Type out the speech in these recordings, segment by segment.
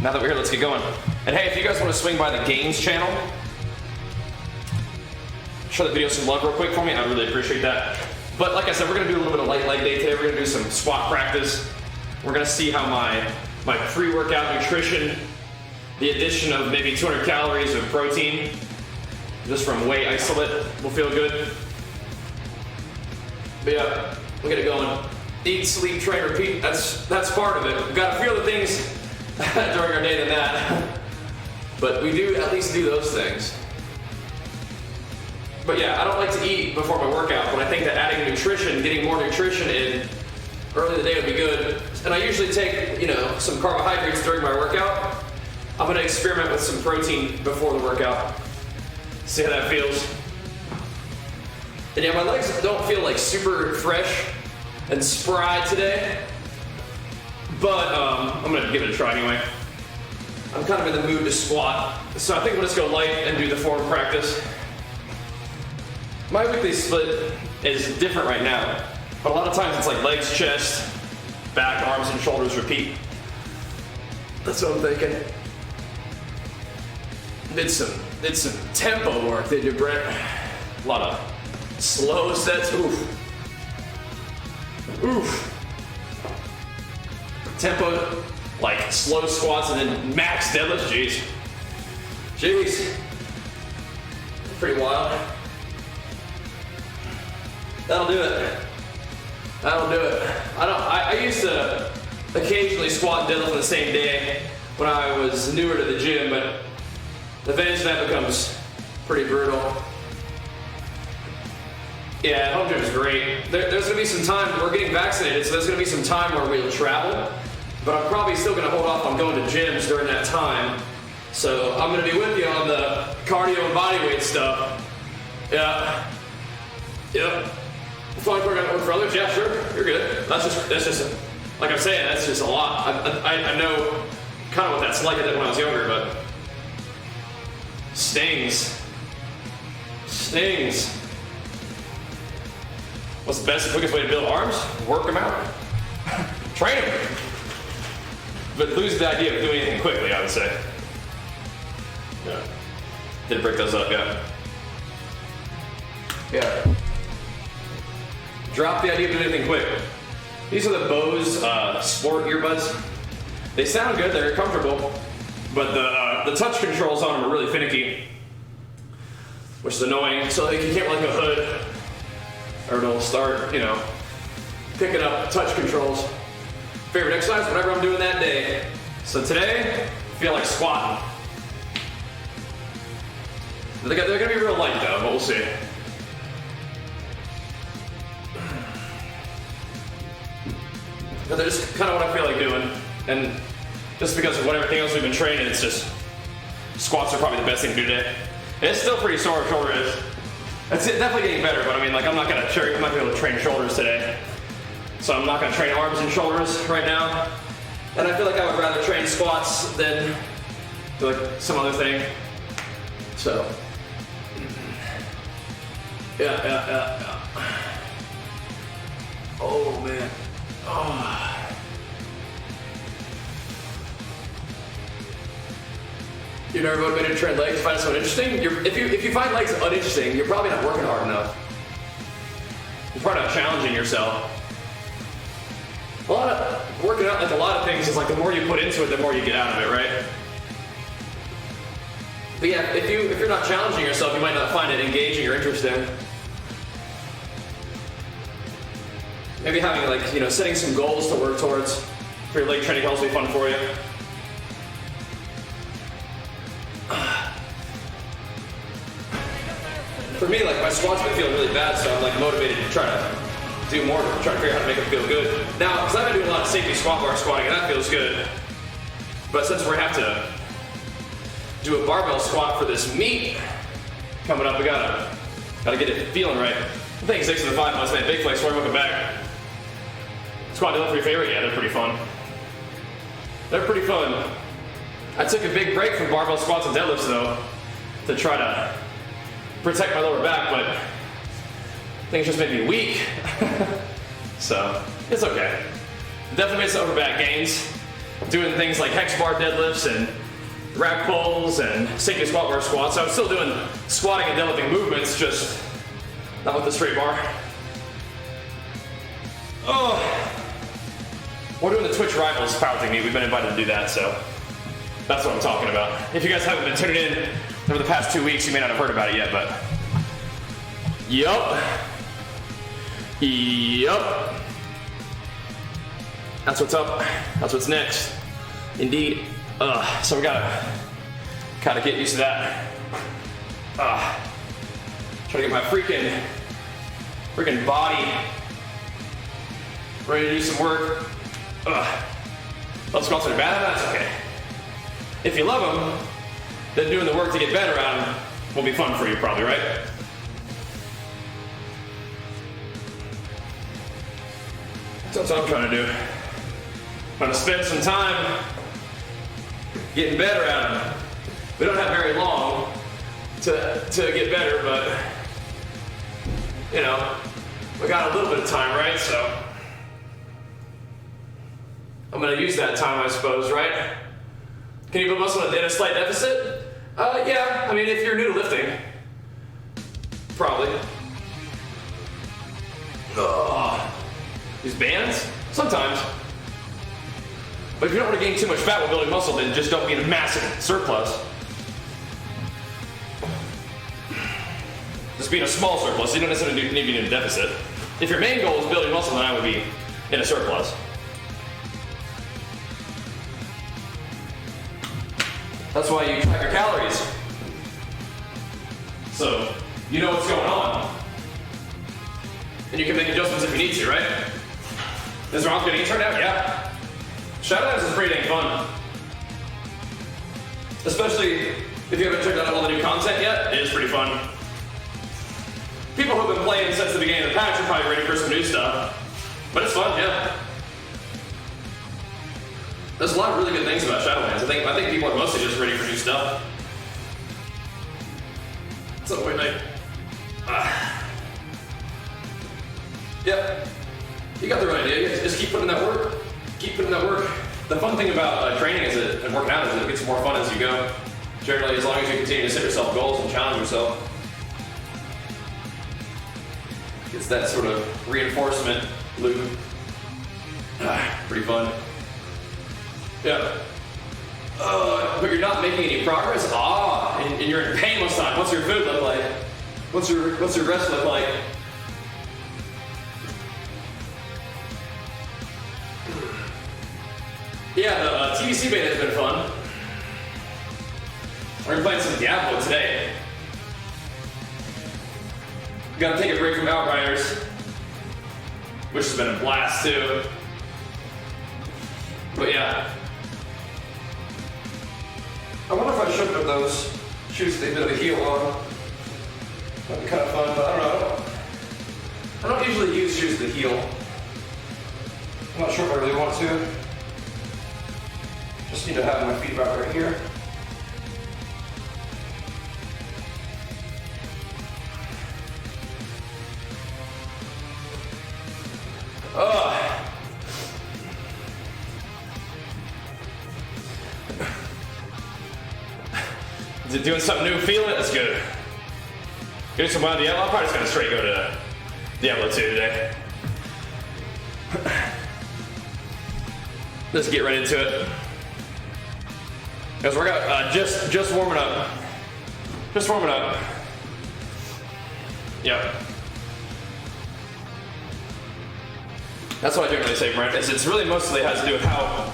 now that we're here, let's get going. And hey, if you guys want to swing by the Gains channel, show the video some love real quick for me, I'd really appreciate that. But like I said, we're gonna do a little bit of light leg day today. We're gonna do some squat practice. We're gonna see how my pre-workout nutrition, the addition of maybe 200 calories of protein, just from whey isolate, will feel good. But yeah, we'll get it going. Eat, sleep, train, repeat. That's part of it. We've got to feel the things during our day than that. But we do at least do those things. But yeah, I don't like to eat before my workout, but I think that adding nutrition, getting more nutrition in early in the day would be good. And I usually take, some carbohydrates during my workout. I'm gonna experiment with some protein before the workout. See how that feels. And yeah, my legs don't feel like super fresh and spry today, but I'm gonna give it a try anyway. I'm kind of in the mood to squat, so I think we'll just go light and do the form practice. My weekly split is different right now, but a lot of times it's like legs, chest, back, arms, and shoulders, repeat. That's what I'm thinking. Did some tempo work, did you, Brent? A lot of slow sets, oof. Tempo, like slow squats and then max deadlifts, jeez. Pretty wild. That'll do it. I used to occasionally squat and deadlift on the same day when I was newer to the gym, but eventually that becomes pretty brutal. Yeah, home gym is great. There's gonna be some time, we're getting vaccinated, so there's gonna be some time where we'll travel, but I'm probably still gonna hold off on going to gyms during that time. So I'm gonna be with you on the cardio and bodyweight stuff. Yeah. Yep. Fun program work for others? Yeah, sure. You're good. That's just like I'm saying, that's just a lot. I know kind of what that's like. I did when I was younger, but stings. What's the best and quickest way to build arms? Work them out. Train them. But lose the idea of doing anything quickly, I would say. Yeah. Did break those up, yeah. Yeah. Drop the idea of doing anything quick. These are the Bose Sport earbuds. They sound good, they're comfortable, but the touch controls on them are really finicky, which is annoying. So like, you can't let go hood, or it'll start, picking up touch controls. Favorite exercise, whatever I'm doing that day. So today, I feel like squatting. They're gonna be real light though, but we'll see. But they're just kind of what I feel like doing. And just because of what everything else we've been training, it's just, squats are probably the best thing to do today. And it's still pretty sore, shoulder is. It's definitely getting better, but I mean, like, I'm not gonna be able to train shoulders today. So I'm not gonna train arms and shoulders right now. And I feel like I would rather train squats than do like some other thing. So, yeah. Oh man. Oh. You're never motivated to train legs, find something interesting? If you find legs uninteresting, you're probably not working hard enough. You're probably not challenging yourself. Working out, like a lot of things, is like the more you put into it, the more you get out of it, right? But yeah, if you're not challenging yourself, you might not find it engaging or interesting. Maybe having like, setting some goals to work towards for your leg training will also be fun for you. For me, like my squats have been feeling really bad, so I'm like motivated to try to do more, try to figure out how to make them feel good. Now, because I've been doing a lot of safety squat bar squatting, and that feels good. But since we have to do a barbell squat for this meet coming up, we gotta get it feeling right. I think 6 of the 5 months, man. Big flex, welcome back. Squat deadlift for your favorite? Yeah, they're pretty fun. I took a big break from barbell squats and deadlifts though, to try to protect my lower back, but things just made me weak. So, it's okay. Definitely made some upper back gains. doing things like hex bar deadlifts and rack pulls and sinking squat bar squats. I was still doing squatting and deadlifting movements, just not with the straight bar. Oh, we're doing the Twitch Rivals powerlifting meet. We've been invited to do that, so that's what I'm talking about. If you guys haven't been tuning in over the past 2 weeks, you may not have heard about it yet, but yup. That's what's up. That's what's next. Indeed. So we gotta get used to that. Try to get my freaking body ready to do some work. Those squats are bad. That's okay. If you love them, then doing the work to get better at them will be fun for you, probably, right? That's what I'm trying to do. I'm going to spend some time getting better at them. We don't have very long to get better, but you know, we got a little bit of time, right? So I'm going to use that time, I suppose, right? Can you build muscle in a slight deficit? Yeah, I mean, if you're new to lifting, probably. These bands? Sometimes. But if you don't want to gain too much fat while building muscle, then just don't be in a massive surplus. Just be in a small surplus. You don't necessarily need to be in a deficit. If your main goal is building muscle, then I would be in a surplus. That's why you track your calories. So you know what's going on. And you can make adjustments if you need to, right? Is Ron's getting turned out? Yeah. Shadowlands is pretty dang fun. Especially if you haven't checked out all the new content yet, it is pretty fun. People who have been playing since the beginning of the patch are probably ready for some new stuff. But it's fun, yeah. There's a lot of really good things about Shadowlands. I think people are mostly just ready for new stuff. So wait, mate. Yep. You got the right idea. Just keep putting that work. Keep putting that work. The fun thing about training and working out is it gets more fun as you go. Generally, as long as you continue to set yourself goals and challenge yourself. It's that sort of reinforcement loop. Pretty fun. Yeah. But you're not making any progress? And you're in pain most of the time. What's your food look like? What's your rest look like? Yeah, the TBC beta has been fun. We're playing some Diablo today. Gotta take a break from Outriders, which has been a blast too. But yeah. I wonder if I should put those shoes with a bit of a heel on. That'd be kind of fun, but I don't know. I don't usually use shoes with a heel. I'm not sure if I really want to. Just need to have my feet right here. Is it doing something new? Feeling it? That's good. Getting some wild Diablo. I'm probably just gonna straight go to Diablo 2 today. Let's get right into it. Guys, we're just warming up. Just warming up. Yep. That's what I generally say, Brent. It's really mostly has to do with how.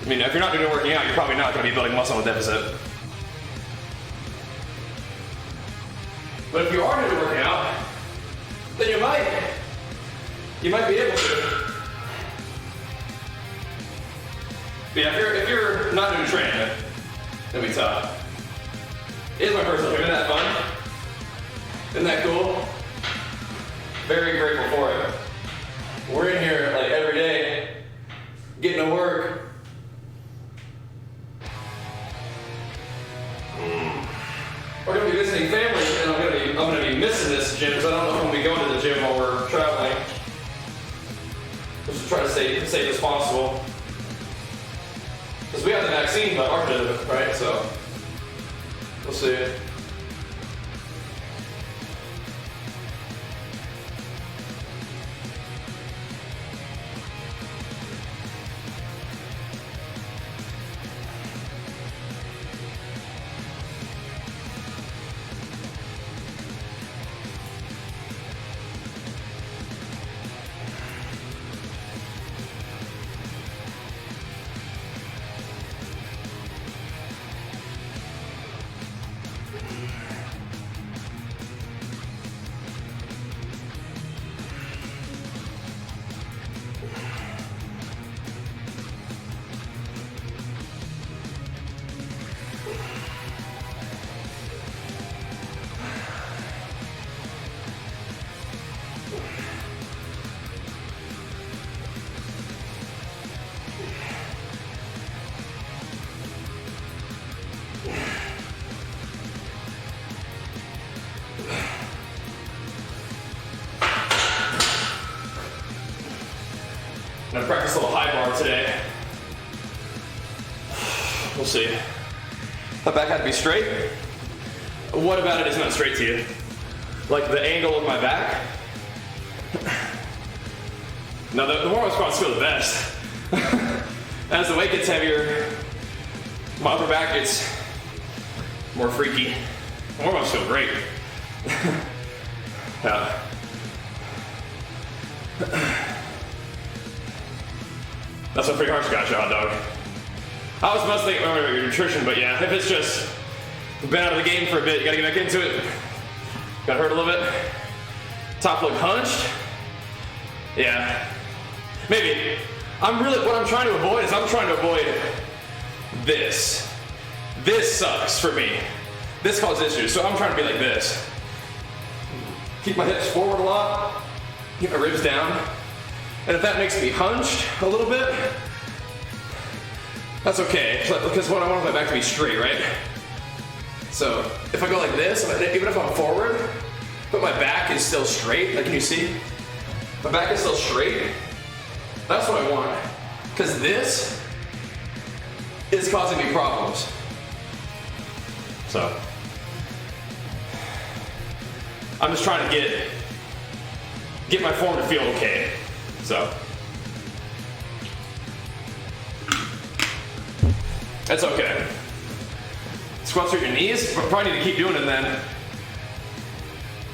I mean, if you're not doing working out, you're probably not going to be building muscle in a deficit. But if you are doing working out, then you might be able to. But yeah, if you're not doing training, it'll be tough. It is my first time. Isn't that fun? Isn't that cool? Very grateful for it. We're in here like every day, getting to work. We're gonna be visiting family, and I'm gonna be missing this gym because I don't know if I'm gonna be going to the gym while we're traveling. Just try to stay safe as possible. Because we have the vaccine, but ours doesn't, right? So, we'll see. I'm gonna practice a little high bar today. We'll see. My back had to be straight. What about it is not straight to you? Like the angle of my back? Now the warm-up squats feel the best. As the weight gets heavier, my upper back gets more freaky. The warm-ups feel great. Yeah. That's what pretty harsh got you, hot dog. I was mostly thinking about your nutrition, but yeah, if it's just been out of the game for a bit, you gotta get back into it. Got hurt a little bit. Top look hunched. Yeah. Maybe. What I'm trying to avoid is I'm trying to avoid this. This sucks for me. This causes issues, so I'm trying to be like this. Keep my hips forward a lot. Keep my ribs down. And if that makes me hunched a little bit, that's okay, because what I want is my back to be straight, right? So if I go like this, even if I'm forward, but my back is still straight, like can you see? My back is still straight. That's what I want, because this is causing me problems. So I'm just trying to get my form to feel okay. So that's okay. Squats through your knees, but probably need to keep doing it then.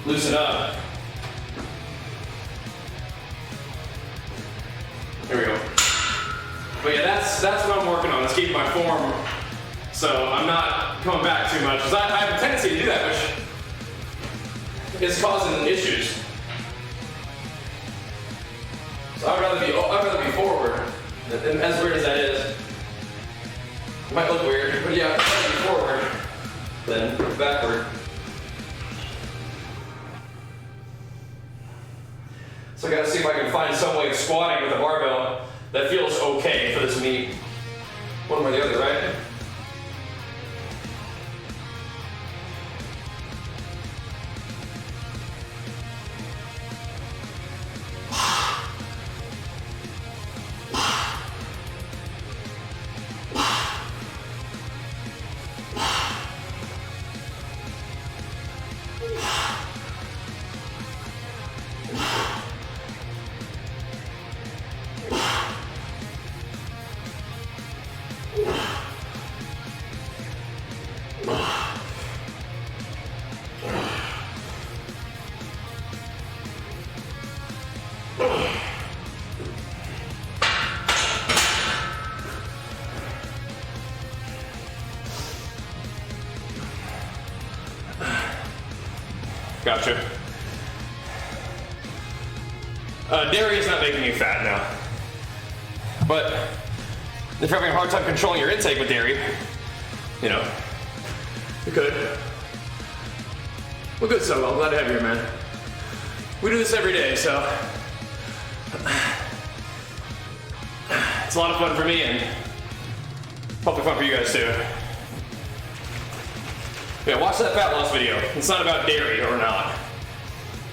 Loosen up. Here we go. But yeah, that's what I'm working on, is keeping my form so I'm not coming back too much. Because I have a tendency to do that, which is causing issues. So I'd rather be forward, and as weird as that is. It might look weird, but yeah, I'd rather be forward than backward. So I gotta see if I can find some way of squatting with a barbell that feels okay for this meet. One way or the other, right? Gotcha. Dairy is not making you fat now. But if you're having a hard time controlling your intake with dairy, you know, you could. Well, good, so I'm glad to have you here, man. We do this every day, so it's a lot of fun for me and hopefully fun for you guys too. Yeah, watch that fat loss video. It's not about dairy or not.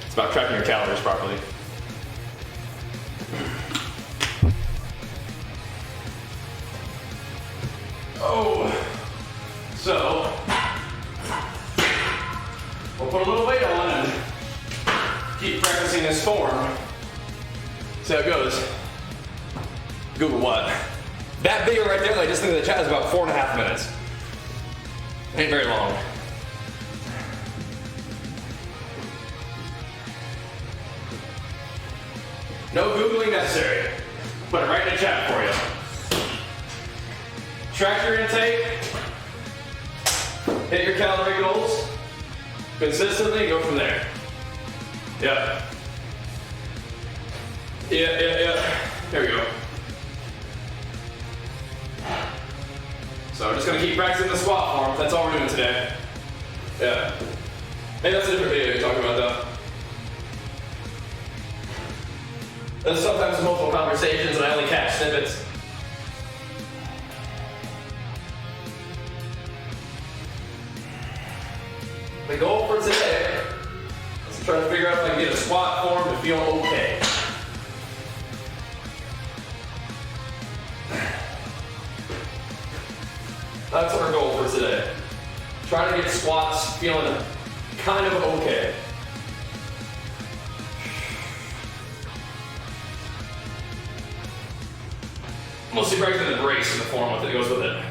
It's about tracking your calories properly. So, we'll put a little weight on and keep practicing this form. See how it goes. Google what? That video right there that I just think in the chat is about 4.5 minutes. Ain't very long. No Googling necessary. Put it right in the chat for you. Track your intake. Hit your calorie goals. Consistently, go from there. Yeah. Yeah. There we go. So we're just gonna keep practicing the squat form. That's all we're doing today. Yeah. Hey, that's a different video you're talking about though. There's sometimes multiple conversations and I only catch snippets. The goal for today is to try to figure out if I can get a squat form to feel okay. That's our goal for today. Try to get squats feeling kind of okay. Mostly breaking the brace in the form that goes with it.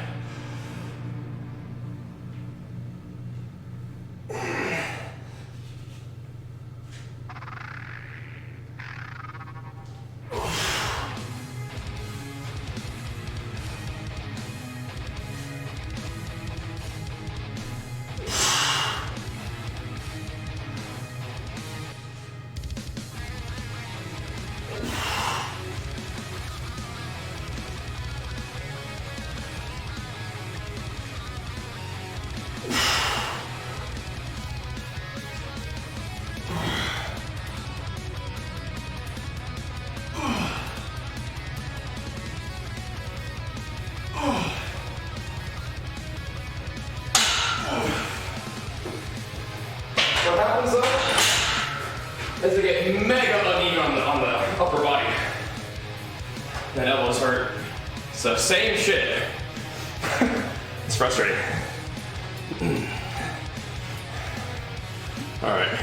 What happens though is they get mega uneven on the upper body. And elbows hurt. So same shit. It's frustrating. All right.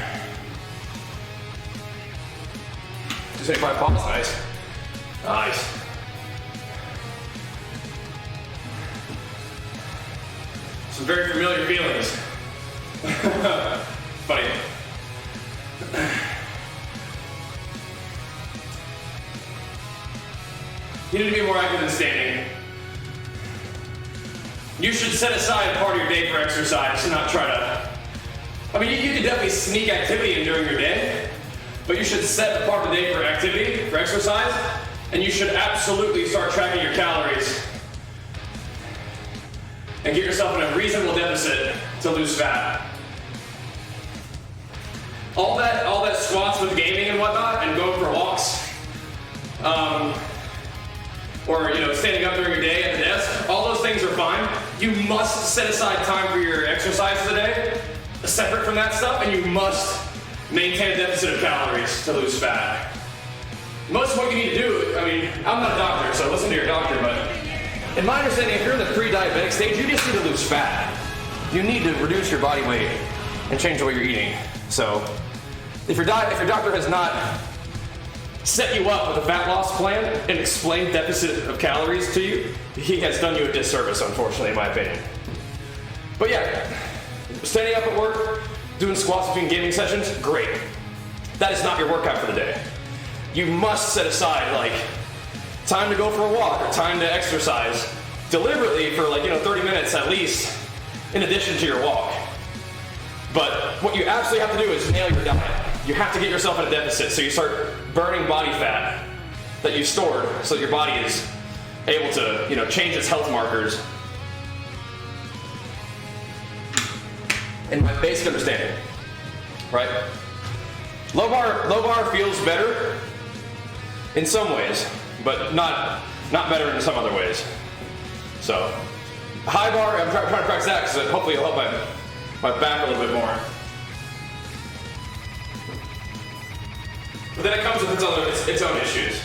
275 pounds, nice. Nice. Some very familiar feelings. Funny. You need to be more active than standing. You should set aside part of your day for exercise and not try to... I mean, you can definitely sneak activity in during your day, but you should set apart the day for activity, for exercise, and you should absolutely start tracking your calories and get yourself in a reasonable deficit to lose fat. All that squats with gaming and whatnot, and going for walks, or standing up during your day at the desk, all those things are fine. You must set aside time for your exercise today, separate from that stuff, and you must maintain a deficit of calories to lose fat. Most of what you need to do, I mean, I'm not a doctor, so listen to your doctor, but in my understanding, if you're in the pre-diabetic stage, you just need to lose fat. You need to reduce your body weight and change the way you're eating. So, if your doctor has not set you up with a fat loss plan and explained deficit of calories to you, he has done you a disservice, unfortunately, in my opinion. But yeah, standing up at work, doing squats between gaming sessions, great. That is not your workout for the day. You must set aside time to go for a walk or time to exercise deliberately for 30 minutes at least, in addition to your walk. But what you absolutely have to do is nail your diet. You have to get yourself in a deficit so you start burning body fat that you've stored so that your body is able to, change its health markers. In my basic understanding, right? Low bar feels better in some ways, but not better in some other ways. So, high bar, I'm trying to practice that because hopefully it'll help my back a little bit more. But then it comes with its own issues.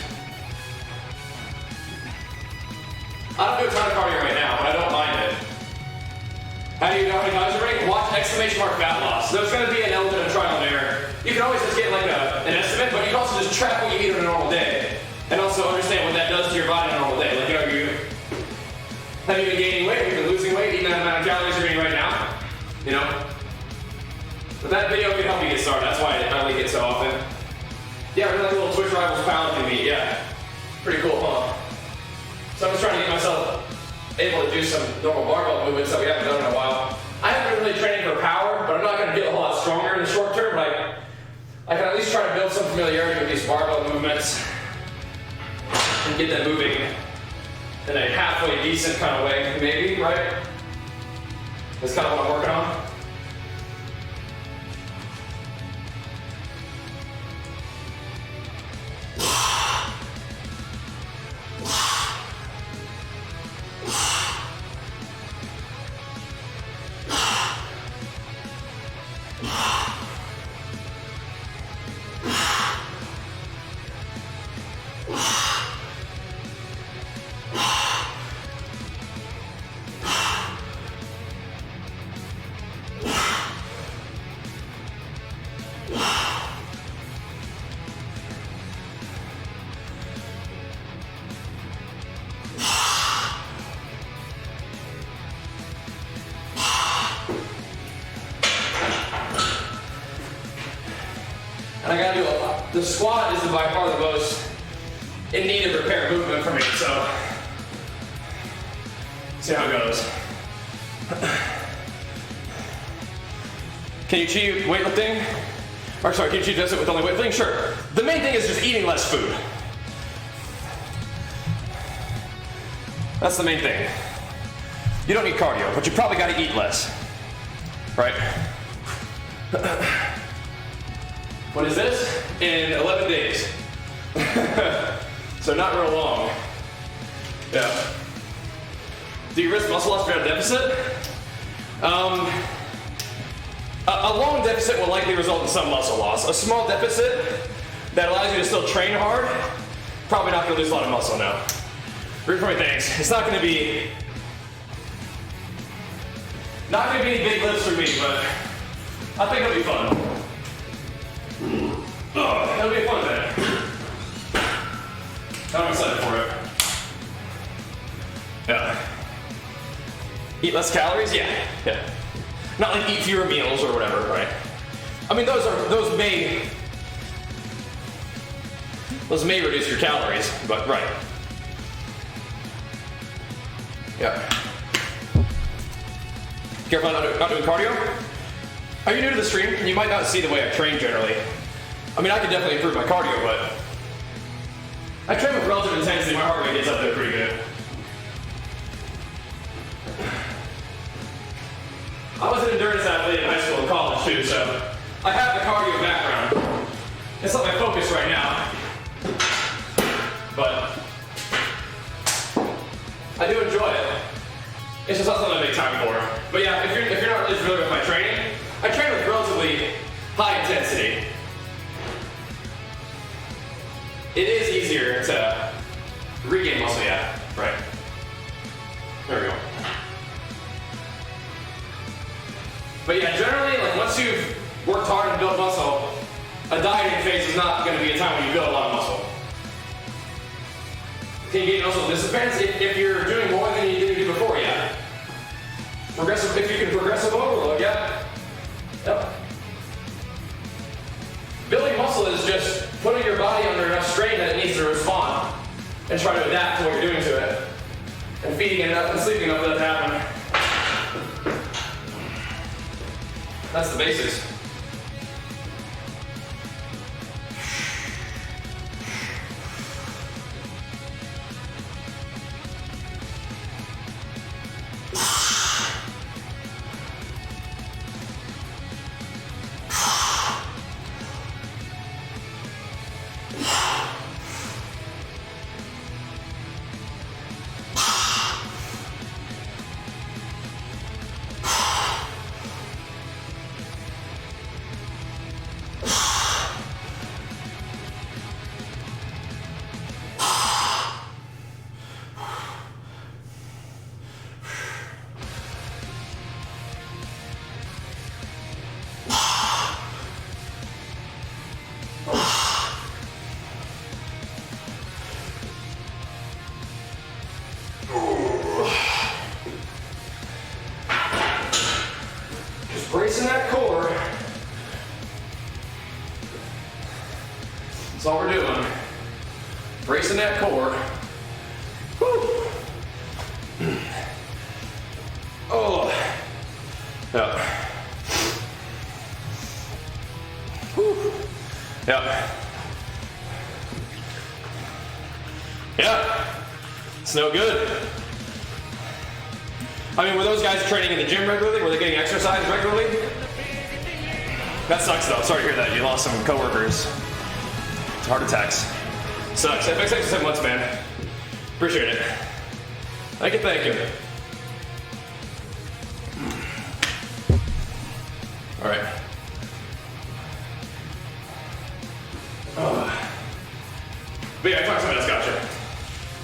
I don't do a ton of cardio right now, but I don't mind it. exclamation mark fat loss. There's going to be an element of trial and error. You can always just get like an estimate, but you can also just track what you eat on a normal day. And also understand what that does to your body on a normal day. Like, have you been gaining weight? Have you been losing weight? Eating that amount of calories you're eating right now? But that video can help you get started. That's why I link it so often. Yeah, I really like the little Twitch Rivals powerlifting meet. Yeah. Pretty cool, huh? So I'm just trying to get myself able to do some normal barbell movements that we haven't done in a while. I haven't been really training for power, but I'm not going to get a whole lot stronger in the short term. But I can at least try to build some familiarity with these barbell movements and get them moving in a halfway decent kind of way, maybe, right? That's kind of what I'm working on. And I gotta do a lot. The squat is by far the most in need of repair movement for me, so see how it goes. Can you achieve weightlifting? Or sorry, can you achieve this with only weightlifting? Sure. The main thing is just eating less food. That's the main thing. You don't need cardio, but you probably gotta eat less, right? What is this? In 11 days. So not real long. Yeah. Do you risk muscle loss if you're at a deficit? A long deficit will likely result in some muscle loss. A small deficit that allows you to still train hard, probably not gonna lose a lot of muscle now. Read for me, thanks. It's not gonna be any big lifts for me, but I think it'll be fun. Oh, that'll be a fun day. I'm excited for it. Yeah. Eat less calories? Yeah. Not like eat fewer meals or whatever, right? I mean, those may reduce your calories, but right. Yeah. Careful not doing cardio. Are you new to the stream? You might not see the way I train generally. I mean, I could definitely improve my cardio, but I train with relative intensity. My heart rate gets up there pretty good. I was an endurance athlete in high school and college too, so I have the cardio background. It's not my focus right now, but I do enjoy it. It's just not something I make time for. But yeah, if you're not really familiar with my training, I train with relatively high intensity. It is easier to regain muscle, yeah, right. There we go. But yeah, generally, like once you've worked hard and built muscle, a dieting phase is not going to be a time when you build a lot of muscle. Can you gain muscle? This depends if you're doing more than you did before, yeah. If you can progressive overload, yeah. Yep. Building muscle is just putting your body under enough strain that it needs to respond and try to adapt to what you're doing to it. And feeding it enough and sleeping enough for that to happen. That's the basics. Just bracing that core. That's all we're doing. Bracing that core. Woo. Oh. Yep. Woo. Yep. Yep. It's no good. I mean, were those guys training in the gym regularly? Were they getting exercise regularly? That sucks though. Sorry to hear that. You lost some coworkers to heart attacks. Sucks. It makes 6 or 7 months, man. Appreciate it. Thank you, thank you. All right. But yeah, I talked to somebody else. Gotcha.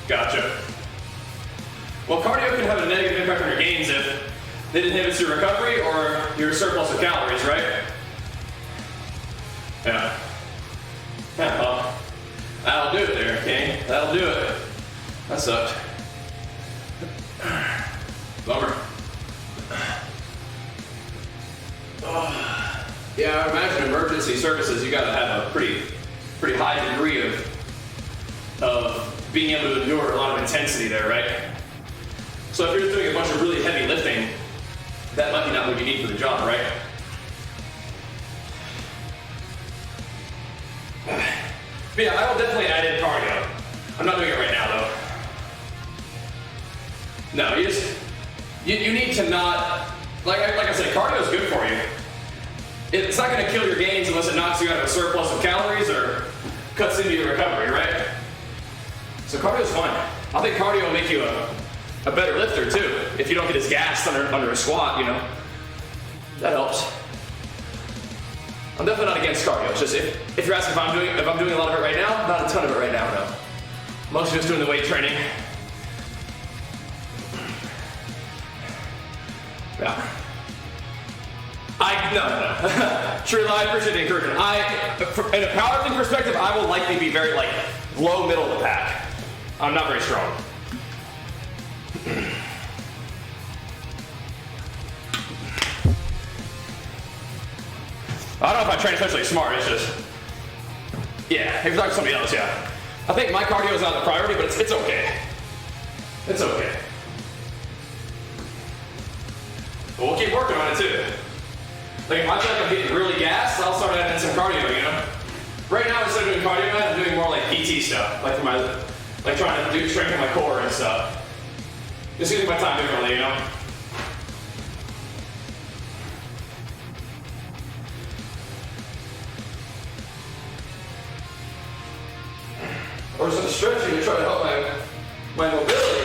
Gotcha. Well, cardio can have a negative impact on your gains if it inhibits your recovery or your surplus of calories, right? Yeah. Yeah, well, that'll do it there, King. That'll do it. That sucked. Bummer. Yeah, I imagine emergency services, you gotta have a pretty high degree of being able to endure a lot of intensity there, right? So if you're just doing a bunch of really heavy lifting, that might be not what you need for the job, right? But yeah, I will definitely add in cardio. I'm not doing it right now though. No, you need to not, like I said, cardio is good for you. It's not gonna kill your gains unless it knocks you out of a surplus of calories or cuts into your recovery, right? So cardio is fine. I think cardio will make you a better lifter too. If you don't get as gassed under a squat, you know, that helps. I'm definitely not against cardio. It's just if you're asking if I'm doing a lot of it right now, not a ton of it right now, no. Mostly just doing the weight training. Yeah. No. True, I appreciate the encouragement. In a powerlifting perspective, I will likely be very low middle of the pack. I'm not very strong. I don't know if I train especially smart, it's just, yeah, if you're talking to somebody else, yeah. I think my cardio is not the priority, but it's okay. It's okay. But we'll keep working on it too. Like if I feel like I'm getting really gassed, I'll start adding in some cardio, you know? Right now, instead of doing cardio, I'm doing more like PT stuff, like trying to strengthen my core and stuff. Just using my time differently, you know? Or some stretching to try to help my mobility.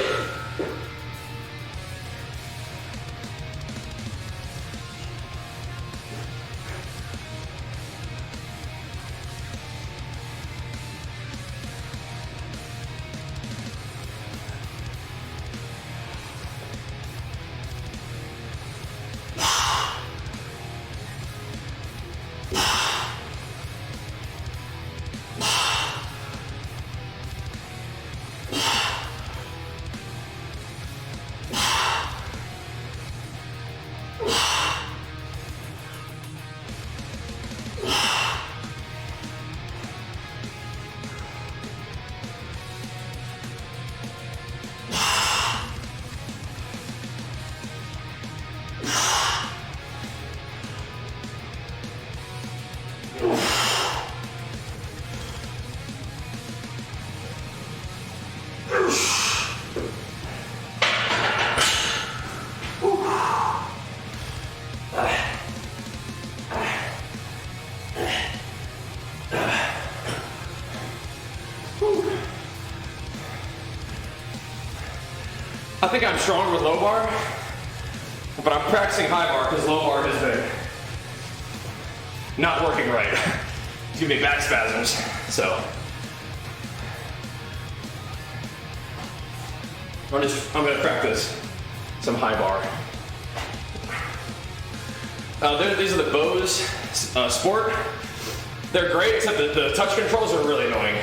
I think I'm strong with low bar, but I'm practicing high bar because low bar has been not working right. It's giving me back spasms, so. I'm gonna practice some high bar. These are the Bose Sport. They're great, except the touch controls are really annoying.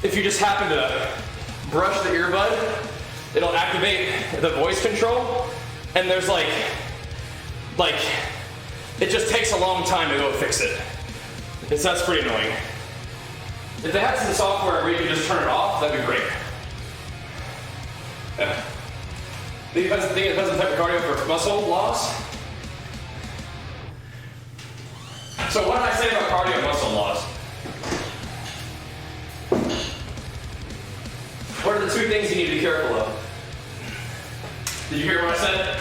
If you just happen to brush the earbud, it'll activate the voice control, and there's like it just takes a long time to go fix it. That's pretty annoying. If they had some software where you could just turn it off, that'd be great. Yeah. I think it depends on the type of cardio for muscle loss. So what did I say about cardio and muscle loss? What are the two things you need to be careful of? Did you hear what I said?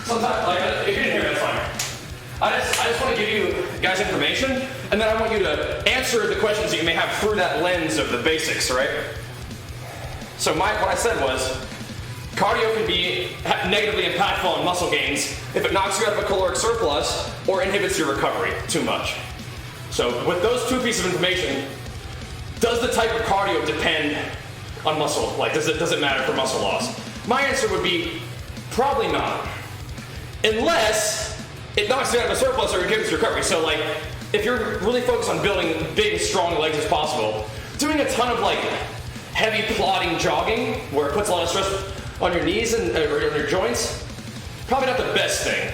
Sometimes, like, if you didn't hear it, that's fine. I just want to give you guys information, and then I want you to answer the questions that you may have through that lens of the basics, right? So what I said was, cardio can be negatively impactful on muscle gains if it knocks you out of a caloric surplus or inhibits your recovery too much. So with those two pieces of information, does the type of cardio depend on muscle? Like, does it matter for muscle loss? My answer would be probably not, unless it knocks you out of a surplus or inhibits your recovery. So like, if you're really focused on building big, strong legs as possible, doing a ton of like heavy plodding jogging where it puts a lot of stress on your knees and or on your joints, probably not the best thing.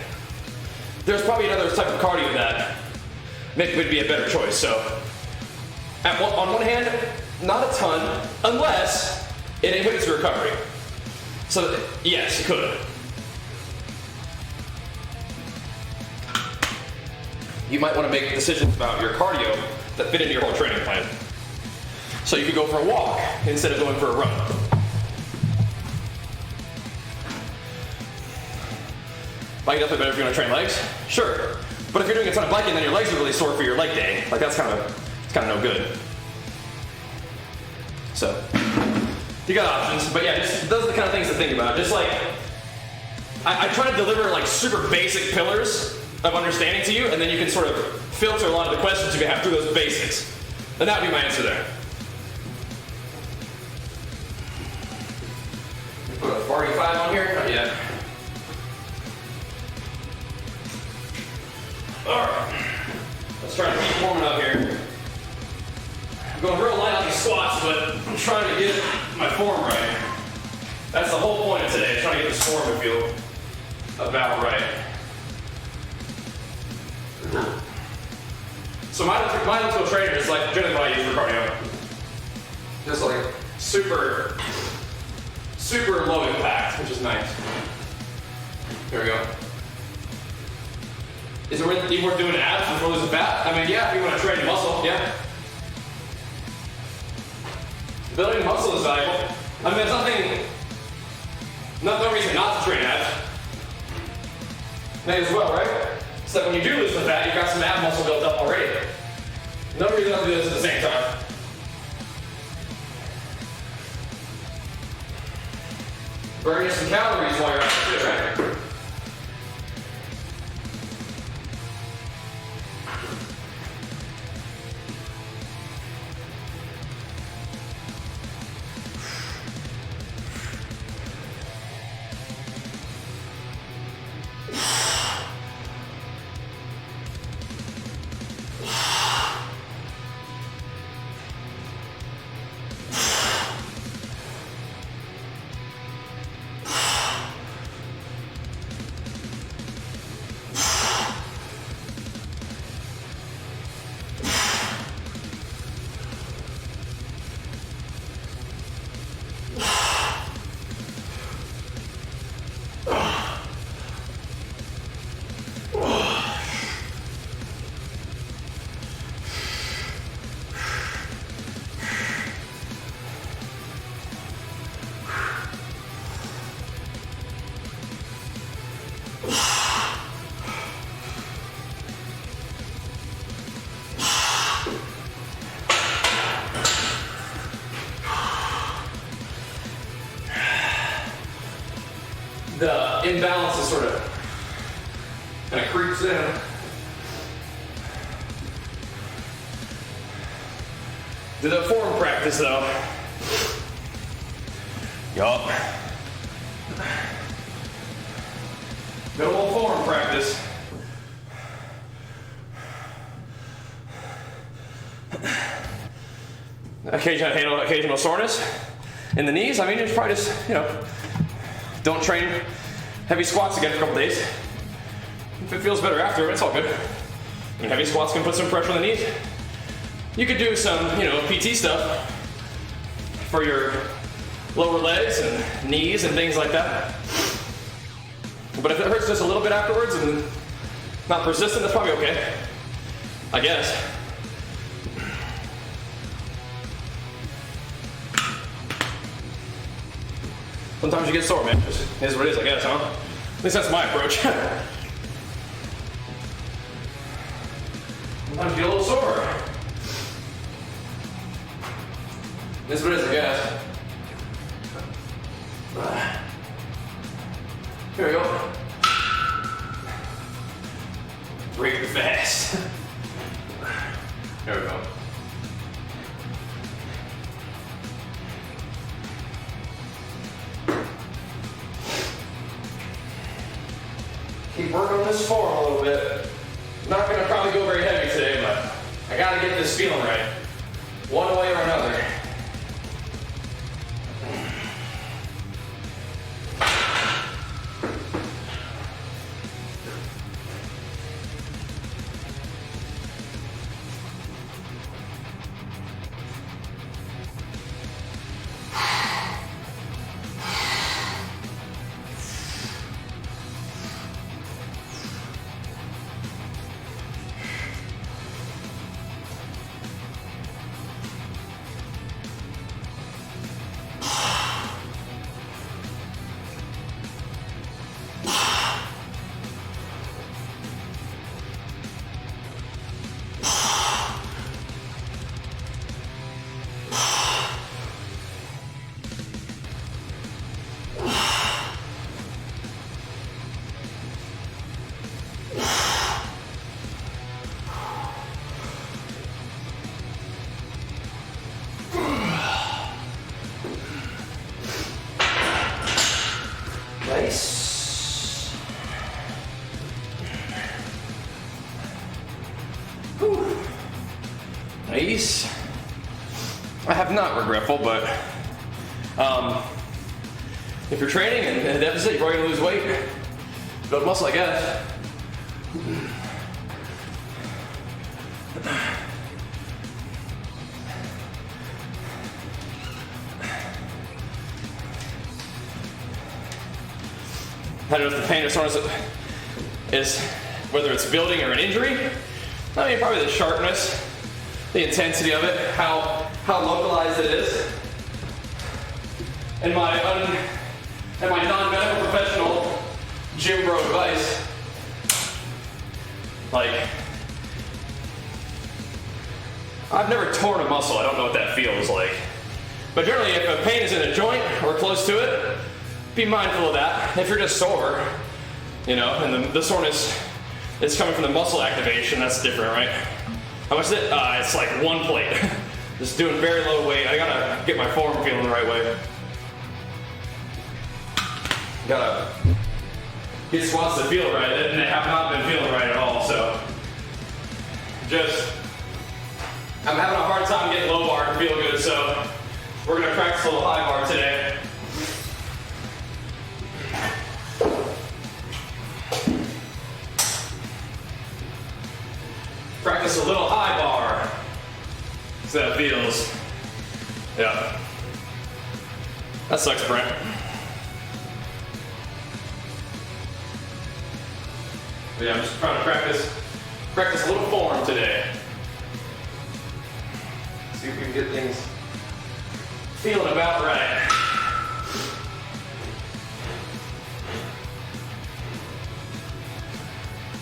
There's probably another type of cardio that would be a better choice. So on one hand, not a ton, unless it inhibits your recovery. So yes, it could. You might want to make decisions about your cardio that fit into your whole training plan. So you could go for a walk instead of going for a run. Biking definitely better if you're going to train legs? Sure. But if you're doing a ton of biking, then your legs are really sore for your leg day. Like, that's kind of no good. So, you got options. But yeah, those are the kind of things to think about. Just like, I try to deliver like super basic pillars of understanding to you, and then you can sort of filter a lot of the questions you may have through those basics. And that would be my answer there. Put a 45 on here? Not yet. Alright. Let's try to keep warming up here. I'm going real light on these squats, but I'm trying to get my form right. That's the whole point of today, trying to get this form to feel about right. So my Untitled Trainer is like generally what I use for cardio. Just like super low impact, which is nice. There we go. Is it worth doing abs before losing fat? I mean, yeah, if you want to train muscle, yeah. Building muscle is valuable. I mean, there's no reason not to train abs. May as well, right? So that when you do lose the fat, you've got some ab muscle built up already. No reason not to do this at the same time. Burning some calories while you're at it, right? The imbalance is sort of kind of creeps in. Do the form practice though. Yup. Good old form practice. Occasional soreness in the knees. I mean, it's probably just, don't train heavy squats again for a couple days. If it feels better after, it's all good. I mean, heavy squats can put some pressure on the knees. You could do some, PT stuff for your lower legs and knees and things like that. But if it hurts just a little bit afterwards and not persistent, that's probably okay, I guess. Sometimes you get sore, man. Just is what it is, I guess, huh? At least that's my approach. Sometimes you get a little sore. This is what it is, I guess. Here we go. Break it fast. There we go. Keep working on this form a little bit. Not gonna probably go very heavy today, but I gotta get this feeling right. One way or another. Nice. Whew. Nice. I have not regretful, but if you're training and in a deficit, you're probably gonna lose weight, build muscle, I guess. I don't know if the pain or soreness is whether it's building or an injury. I mean, probably the sharpness, the intensity of it, how localized it is. And my non-medical professional gym bro advice, like, I've never torn a muscle. I don't know what that feels like. But generally, if a pain is in a joint or close to it, be mindful of that. If you're just sore, and the soreness is coming from the muscle activation, that's different, right? How much is it? It's like 1 plate. Just doing very low weight. I gotta get my form feeling the right way. Gotta get squats to feel right, and they have not been feeling right at all, so I'm having a hard time getting low bar to feel good, so we're gonna practice a little high bar today. Practice a little high bar. So that feels. Yeah. That sucks, Brent. But yeah, I'm just trying to practice a little form today. See if we can get things feeling about right.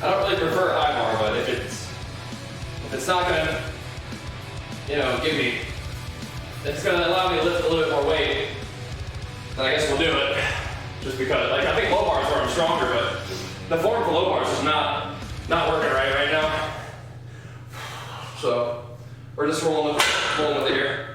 I don't really prefer high bar, but if it's not gonna, give me, it's gonna allow me to lift a little bit more weight, then I guess we'll do it. Just because, I think low bar is where I'm stronger, but the form for low bars is not working right now. So we're just rolling with it here.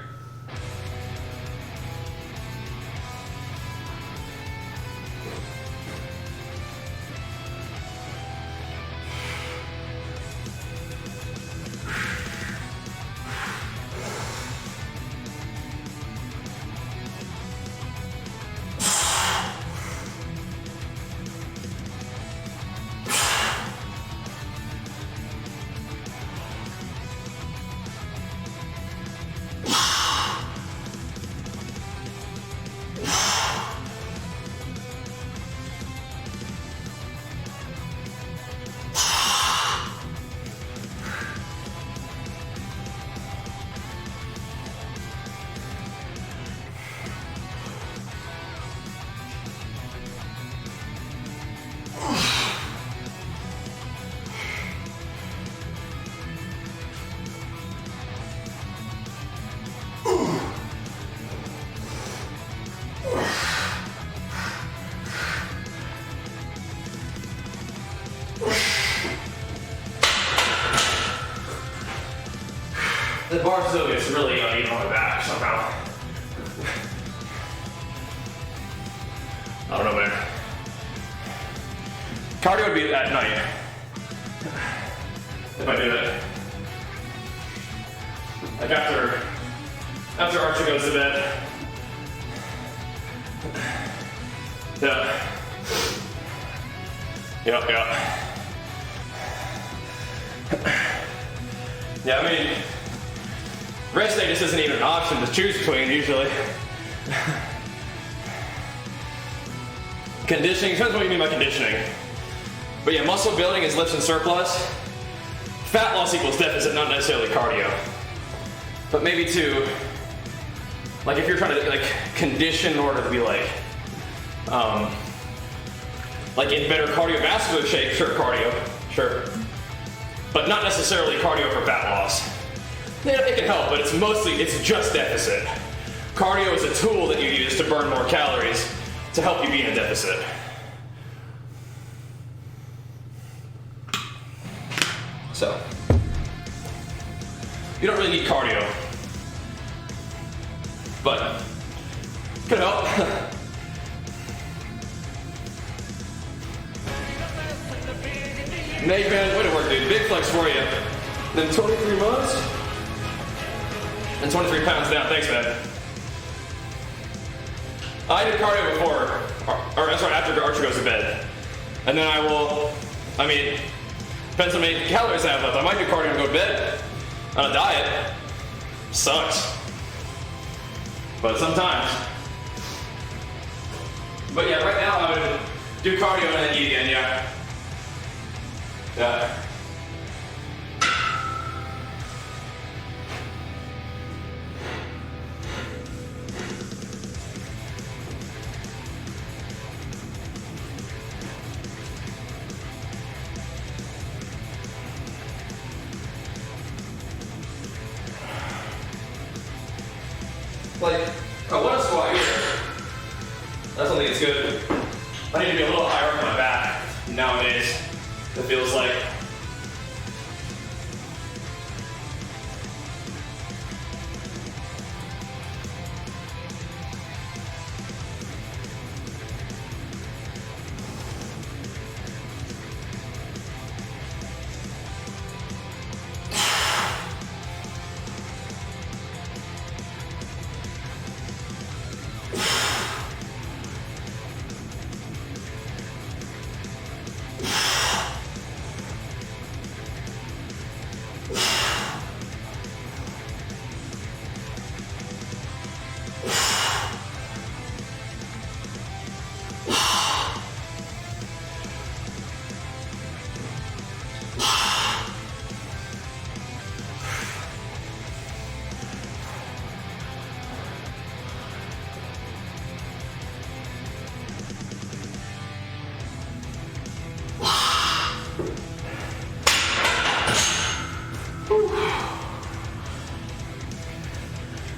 the bar still gets really uneven on my back somehow. I don't know, man. Cardio would be at night. If I do it. Like after Archie goes to bed. Yeah. Yep. Yeah, I mean, rest day just isn't even an option to choose between usually. Conditioning, depends what you mean by conditioning. But yeah, muscle building is lifts and surplus. Fat loss equals deficit, not necessarily cardio. But maybe to, like if you're trying to like condition in order to be like in better cardiovascular shape, sure, cardio, sure. But not necessarily cardio for fat loss. Yeah, it can help, but it's just deficit. Cardio is a tool that you use to burn more calories to help you be in a deficit. So, you don't really need cardio, but could help. Nate, man, way to work, dude. Big flex for you. Then 23 months and 23 pounds down. Thanks, man. I did cardio before, or that's right, after Archer goes to bed. And then depends on how many calories I have left. I might do cardio and go to bed on a diet. Sucks. But sometimes. But yeah, right now I would do cardio and then eat again, yeah. Yeah. Like, I want to squat here. That's something that's good. I need to be a little higher up my back nowadays. It feels like.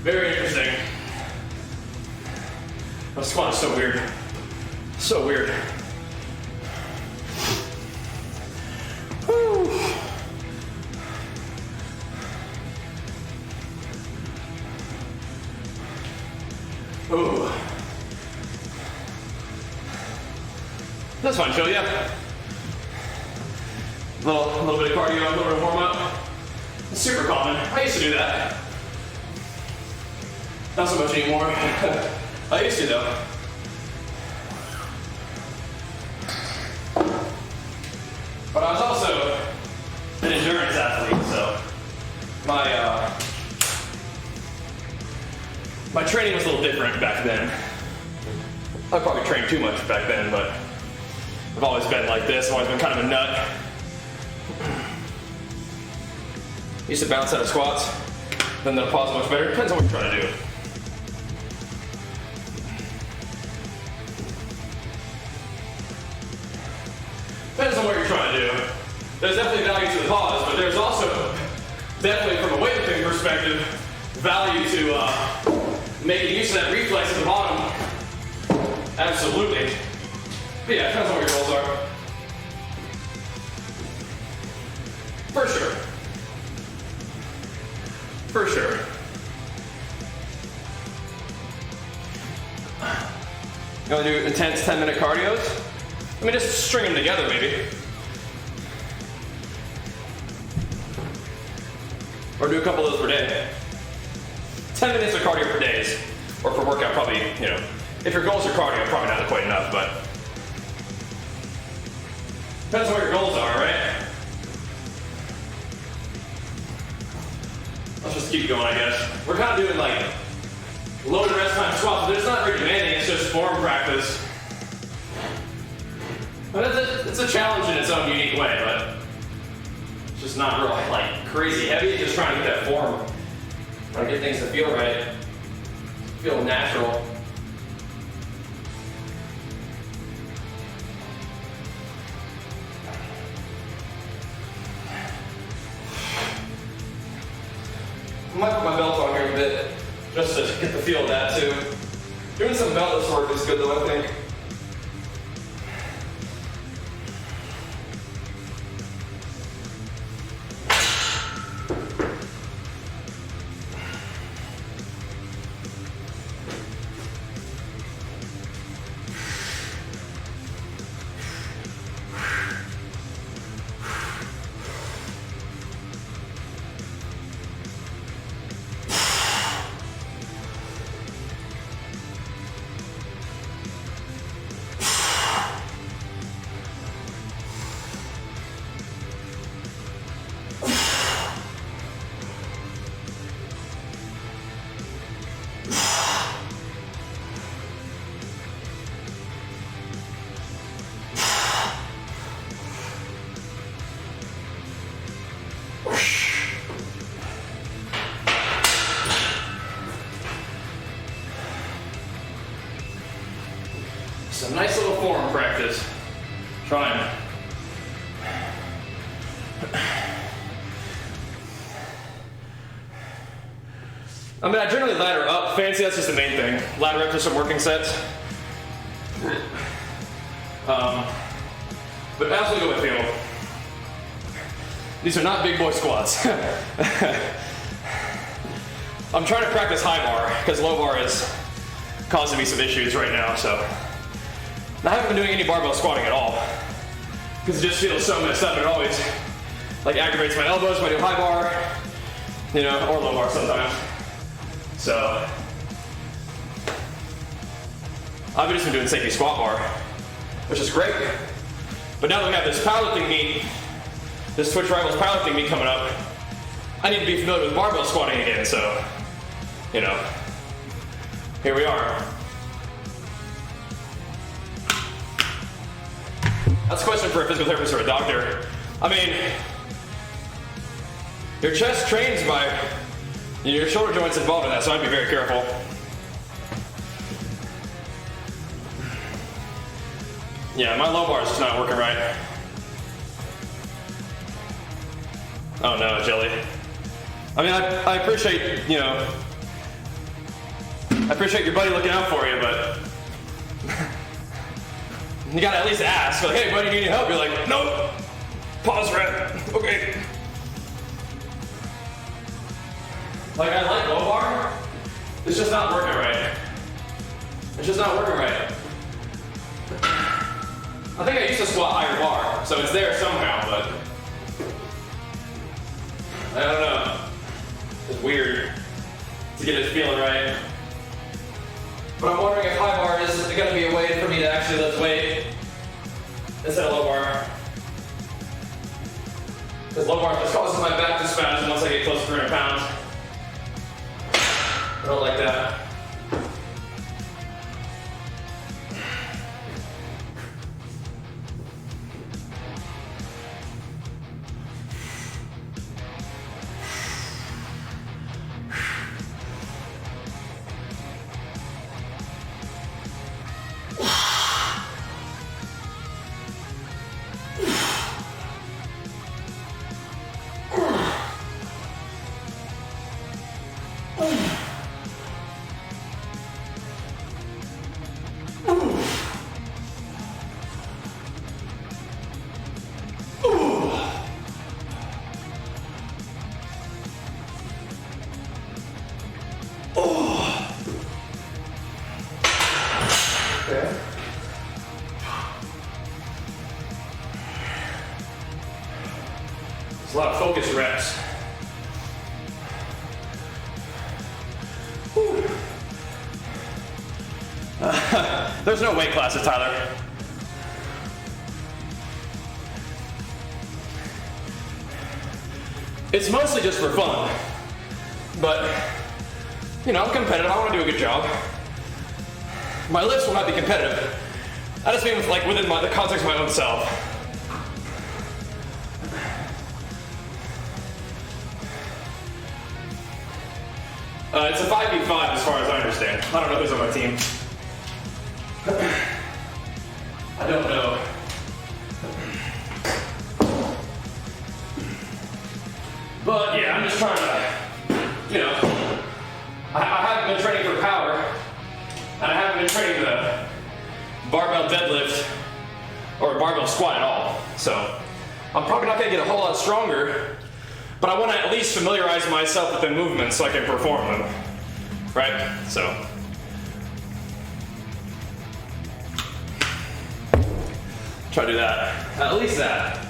Very interesting. The squat is so weird. So weird. Whew. Ooh. That's fine, chill, yeah. A little bit of cardio, a little bit of warm up. It's super common. I used to do that. Not so much anymore. I used to though. But I was also an endurance athlete, so my training was a little different back then. I probably trained too much back then, but I've always been like this. I've always been kind of a nut. Used to bounce out of squats, then the pause much better. Depends on what you're trying to do. Depends on what you're trying to do. There's definitely value to the pause, but there's also definitely, from a weightlifting perspective, value to making use of that reflex at the bottom. Absolutely. But yeah, depends on what your goals are. For sure. For Rather do intense 10-minute cardios? I mean, just string them together, maybe. Or do a couple of those per day. 10 minutes of cardio per day is, or per workout, probably, you know, if your goals are cardio, probably not quite enough, but depends on what your goals are, right? Let's just keep going, I guess. We're kind of doing like low and rest time squats, but it's not very demanding, it's just form practice. But it's a challenge in its own unique way, but it's just not real like crazy heavy, it's just trying to get that form. Trying to get things to feel right, feel natural. I might put my belt on here a bit, just to get the feel of that too. Doing some beltless work is good though, I think. Some nice little form practice. Trying. I mean, I generally ladder up. Fancy, that's just the main thing. Ladder up to some working sets. But as we go with feel, these are not big boy squats. I'm trying to practice high bar because low bar is causing me some issues right now, so. I haven't been doing any barbell squatting at all because it just feels so messed up. It always like aggravates my elbows when I do high bar, you know, or low bar sometimes. So I've just been doing safety squat bar, which is great. But now that we have this powerlifting meet, this Twitch Rivals powerlifting meet coming up, I need to be familiar with barbell squatting again. So, you know, here we are. That's a question for a physical therapist or a doctor. I mean, your chest trains by, you know, your shoulder joints involved in that, so I'd be very careful. Yeah, my low bar is just not working right. Oh no, Jelly. I mean, I appreciate, you know, I appreciate your buddy looking out for you, but you gotta at least ask, like, hey buddy, do you need help? You're like, nope, pause rep, okay. Like, I like low bar, it's just not working right. It's just not working right. I think I used to squat higher bar, so it's there somehow, but I don't know. It's weird to get it feeling right. But I'm wondering if high bar is going to be a way for me to actually lift weight instead of low bar. Because low bar just causes my back to spasm once I get close to 300 pounds. I don't like that. It's a lot of focus reps. Whew. There's no weight classes, Tyler. It's mostly just for fun. But, you know, I'm competitive. I want to do a good job. My lifts will not be competitive. I just mean like within the context of my own self. It's a 5v5 as far as I understand. I don't know who's on my team. I don't know. But yeah, I'm just trying to, you know, I haven't been training for power, and I haven't been training the barbell deadlift or barbell squat at all. So I'm probably not going to get a whole lot stronger, but I want to at least familiarize myself with the movements so I can perform them, right? So try to do that, at least that.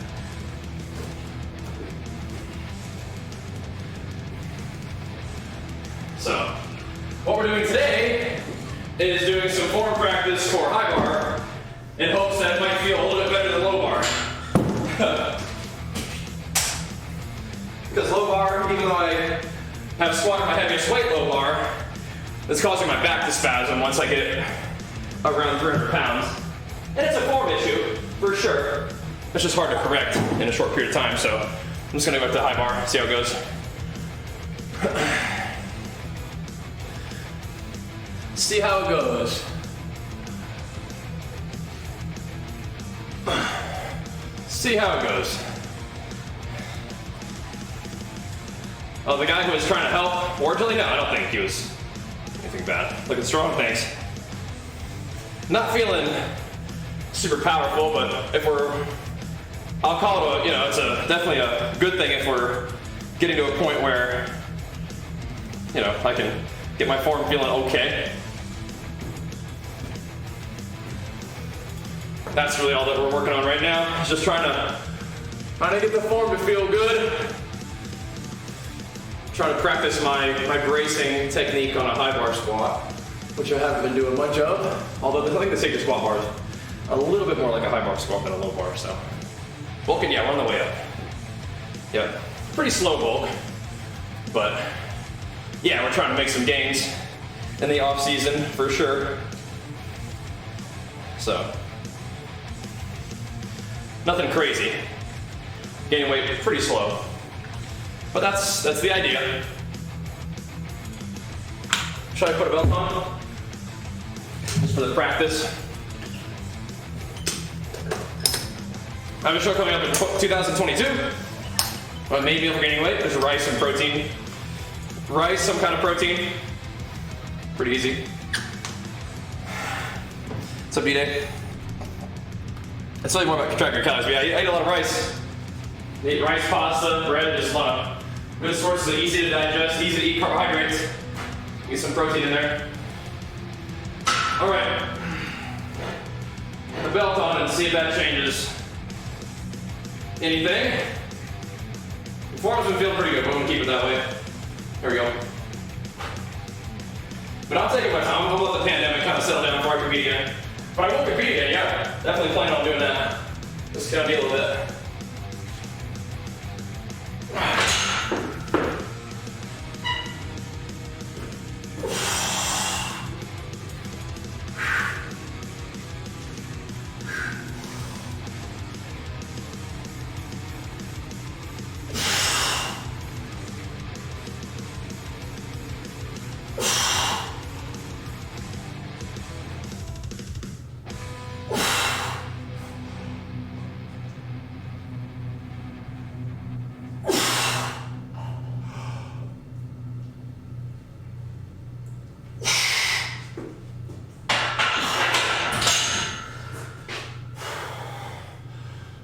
So what we're doing today is doing some form practice for high bar in hopes that it might feel a little bit better than low bar. Because low bar, even though I have squatted my heaviest weight low bar, it's causing my back to spasm once I get around 300 pounds. And it's a form issue, for sure. It's just hard to correct in a short period of time, so I'm just gonna go up to high bar, see how it goes. See how it goes. See how it goes. Oh, the guy who was trying to help originally? No, I don't think he was anything bad. Looking strong, thanks. Not feeling super powerful, but if we're, I'll call it a, you know, it's definitely a good thing if we're getting to a point where, you know, I can get my form feeling okay. That's really all that we're working on right now. It's just trying to get the form to feel good. Trying to practice my bracing technique on a high bar squat, which I haven't been doing much of. Although I think the sacred squat bar is a little bit more like a high bar squat than a low bar. So bulking, yeah, we're on the way up. Yeah, pretty slow bulk, but yeah, we're trying to make some gains in the off season for sure. So. Nothing crazy. Gaining weight pretty slow. But that's the idea. Should I put a belt on? Just for the practice. I have a show coming up in 2022. But maybe if we're gaining weight, there's rice and protein. Rice, some kind of protein. Pretty easy. It's a B-day. It's really more about tracking your calories, but yeah, I eat a lot of rice. I eat rice, pasta, bread, just a lot of good sources of easy to digest, easy to eat carbohydrates. Get some protein in there. All right. The belt on and see if that changes anything. The form's been feeling pretty good, but I'm gonna keep it that way. There we go. But I'm taking my time. I'm gonna let the pandemic kind of settle down before I compete again. But I won't compete again, yeah. Definitely plan on doing that. Just gonna be a little bit.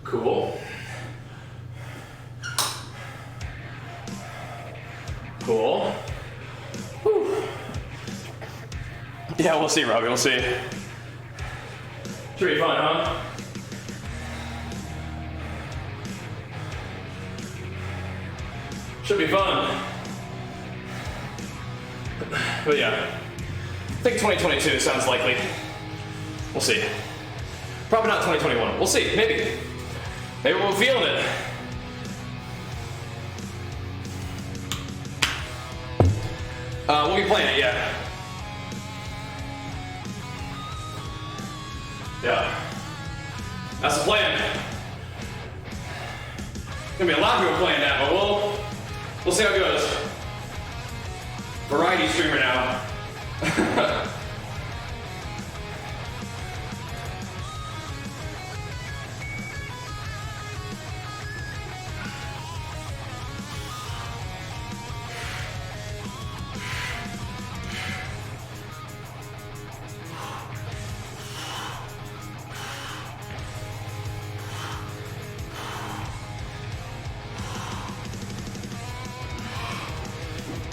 Cool. Cool. Whew. Yeah, we'll see, Robbie, we'll see. Should be fun, huh? Should be fun. But yeah, I think 2022 sounds likely. We'll see. Probably not 2021. We'll see. Maybe. Maybe we'll feel it. We'll be playing it, yeah. Yeah. That's the plan. Gonna be a lot of people playing that, but we'll see how it goes. Variety streamer now.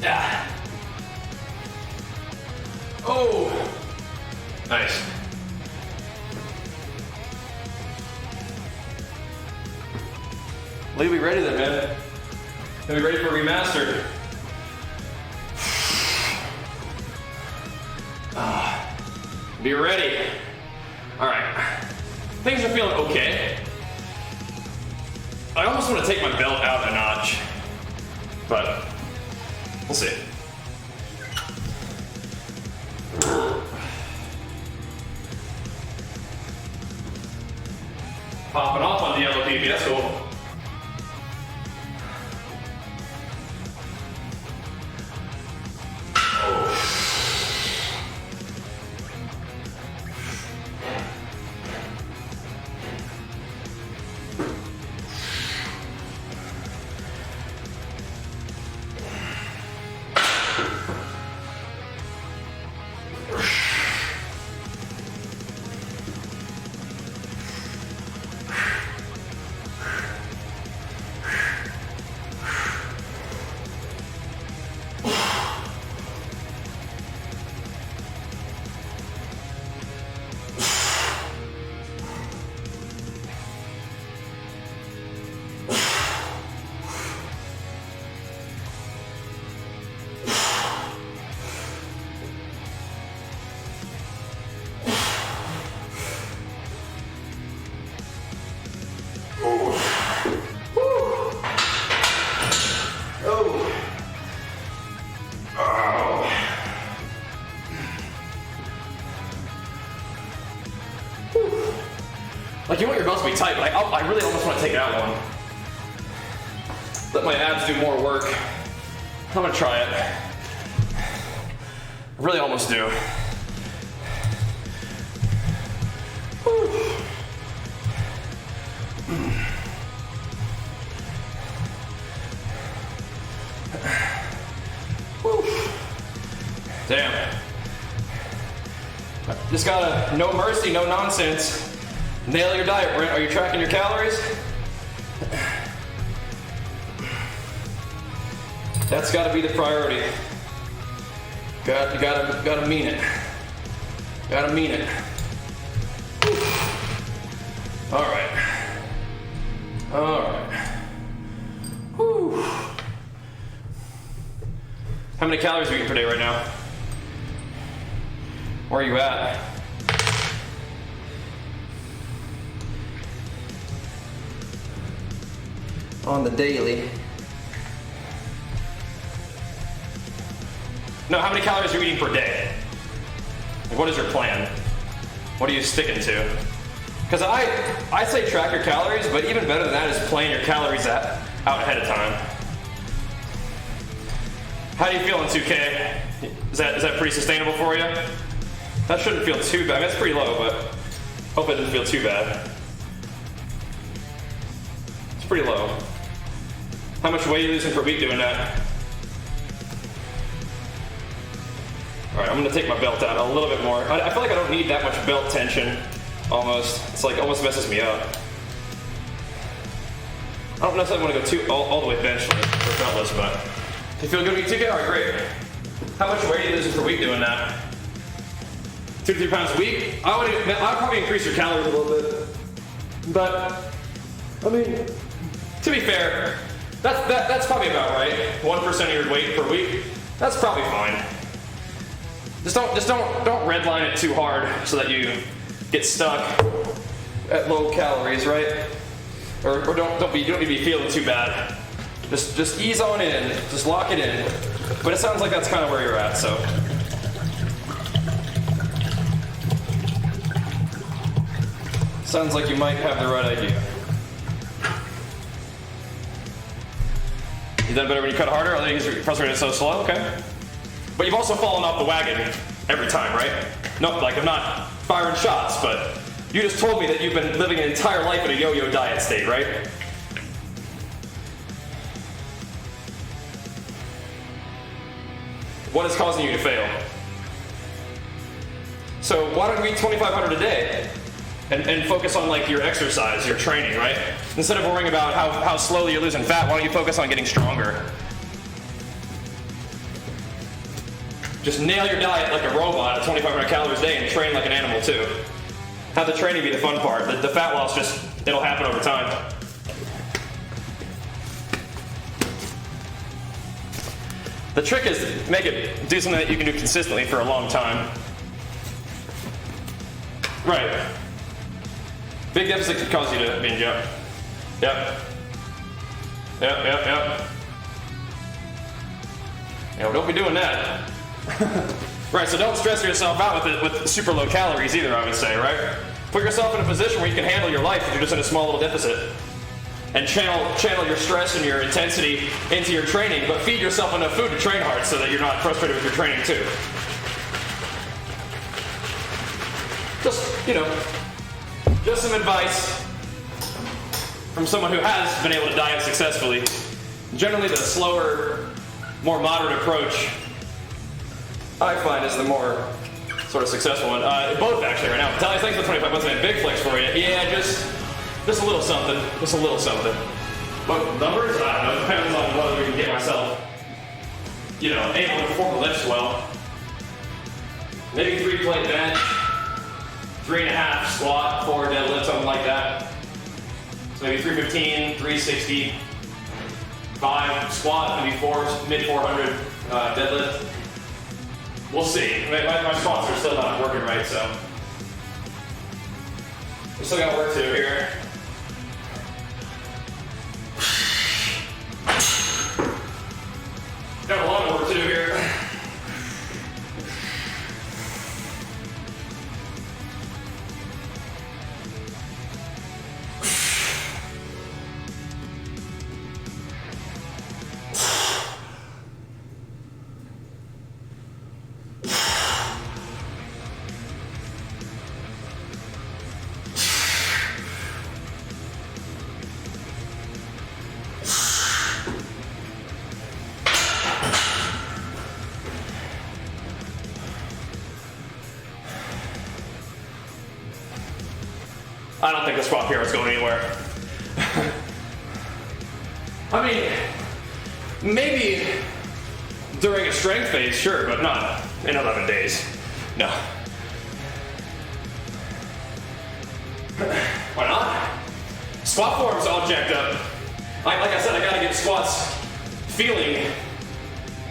Yeah. Oh, nice. Lee, we ready then, man? Are we ready for a remaster? Be ready. All right. Things are feeling okay. I almost want to take my belt out a notch, but we'll see. Popping off on the yellow PP, that's cool. Like, you want your belts to be tight, but I really almost want to take it out one. Let my abs do more work. I'm gonna try it. I really almost do. Damn. Just gotta, no mercy, no nonsense. Nail your diet, Brent. Are you tracking your calories? That's gotta be the priority. You gotta mean it. Gotta mean it. All right. All right. Whew. How many calories are you eating per day right now? Where are you at? On the daily. No, how many calories are you eating per day? Like, what is your plan? What are you sticking to? Because I say track your calories, but even better than that is plan your calories out ahead of time. How do you feel in 2K? Is that pretty sustainable for you? That shouldn't feel too bad. I mean, it's pretty low, but hope it doesn't feel too bad. It's pretty low. How much weight are you losing per week doing that? All right, I'm gonna take my belt out a little bit more. I feel like I don't need that much belt tension, almost. It's like almost messes me up. I don't necessarily want to go all the way benchless or beltless, but if you feel good with 2K, all right, great. How much weight are you losing per week doing that? 2 to 3 pounds a week? I'd probably increase your calories a little bit. But, I mean, to be fair, That's probably about right. 1% of your weight per week. That's probably fine. Just don't redline it too hard so that you get stuck at low calories, right? Or don't need to be feeling too bad. Just ease on in. Just lock it in. But it sounds like that's kind of where you're at, so. Sounds like you might have the right idea. You done better when you cut harder? I think you're frustrated so slow? Okay. But you've also fallen off the wagon every time, right? No, like I'm not firing shots, but you just told me that you've been living an entire life in a yo-yo diet state, right? What is causing you to fail? So why don't we eat 2,500 a day and focus on like your exercise, your training, right? Instead of worrying about how slowly you're losing fat, why don't you focus on getting stronger? Just nail your diet like a robot at 2,500 calories a day and train like an animal too. Have the training be the fun part. The fat loss it'll happen over time. The trick is to do something that you can do consistently for a long time. Right. Big deficit could cause you to binge up. Yep. Yeah, well, don't be doing that. Right, so don't stress yourself out with super low calories either, I would say, right? Put yourself in a position where you can handle your life if you're just in a small little deficit. And channel your stress and your intensity into your training, but feed yourself enough food to train hard so that you're not frustrated with your training too. Just some advice from someone who has been able to diet successfully. Generally the slower, more moderate approach I find is the more sort of successful one. Both actually right now. Tyler, thanks for 25 bucks and a big flex for you. Yeah, just a little something. Just a little something. But numbers? I don't know. It depends on whether we can get myself, able to perform the lifts well. Maybe 3 plate bench, 3.5 squat, 4 deadlift, something like that. So maybe 315, 360, 5 squat, maybe 4, mid 400 deadlift. We'll see. My squats are still not working right, so we still got work to do here. Got a lot of work to do here. I don't think the squat PR is going anywhere. I mean, maybe during a strength phase, sure, but not in 11 days. No. Why not? Squat form's all jacked up. Like I said, I gotta get squats feeling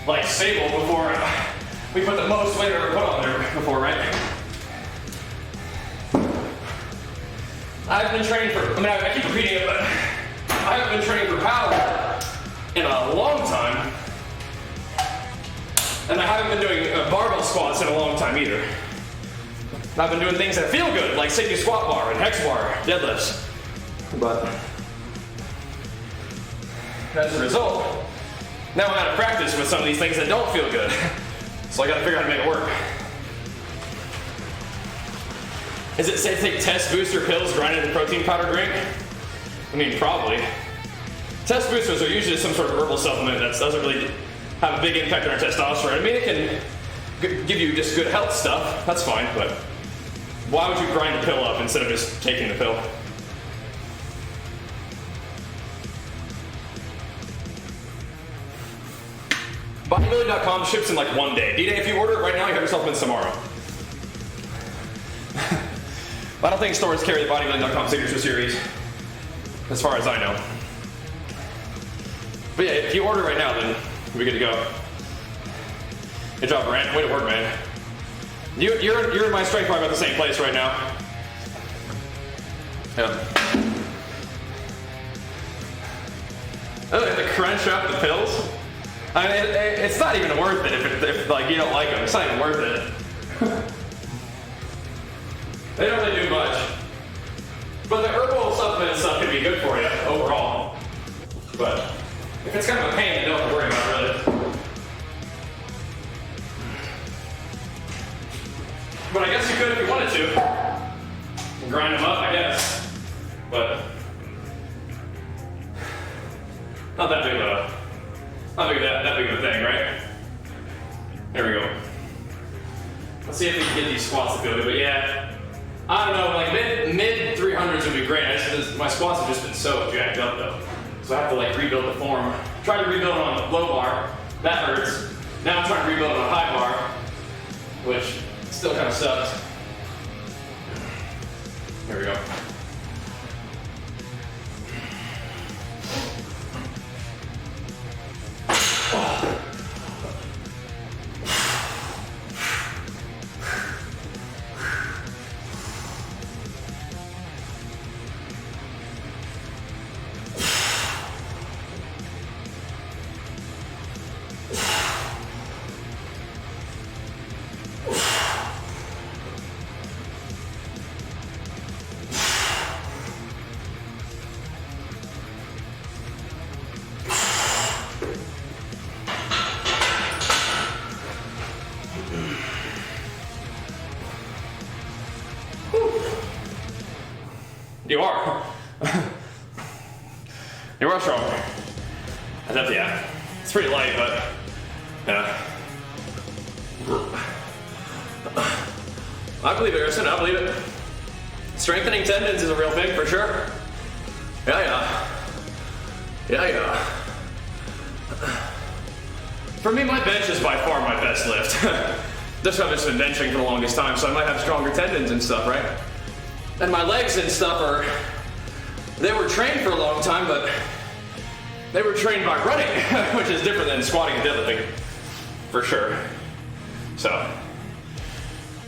like stable before we put the most weight ever put on there before, right? I've been training I keep repeating it, but I haven't been training for power in a long time. And I haven't been doing barbell squats in a long time either. And I've been doing things that feel good, like safety squat bar and hex bar, deadlifts. But as a result, now I'm out of practice with some of these things that don't feel good. So I gotta figure out how to make it work. Is it safe to take test booster pills grinded in protein powder drink? I mean, probably. Test boosters are usually some sort of herbal supplement that doesn't really have a big impact on our testosterone. I mean, it can give you just good health stuff. That's fine, but why would you grind the pill up instead of just taking the pill? Bodybuilding.com ships in like 1 day. D-Day, if you order it right now, you have yourself in tomorrow. I don't think stores carry the Bodybuilding.com signature series, as far as I know. But yeah, if you order right now, then we're good to go. Good job, Brent. Way to work, man. You're in my strength probably about the same place right now. Yep. Oh, they have to crunch up the pills? I mean, it's not even worth it if like you don't like them. It's not even worth it. They don't really do much. But the herbal supplement and stuff can be good for you overall. But if it's kind of a pain, you don't have to worry about it really. But I guess you could if you wanted to. Grind them up, I guess. But not that big of a thing, right? There we go. Let's see if we can get these squats to feel good. But yeah, I don't know, like mid 300s would be great. My squats have just been so jacked up though. So I have to like rebuild the form. Try to rebuild it on a low bar. That hurts. Now I'm trying to rebuild it on a high bar, which still kind of sucks. Here we go. You are. You are strong. Yeah. It's pretty light, but yeah. I believe it, Harrison. I believe it. Strengthening tendons is a real thing for sure. Yeah. For me, my bench is by far my best lift. That's why I've just been benching for the longest time, so I might have stronger tendons and stuff, right? And my legs and stuff they were trained for a long time, but they were trained by running, which is different than squatting and deadlifting, for sure. So,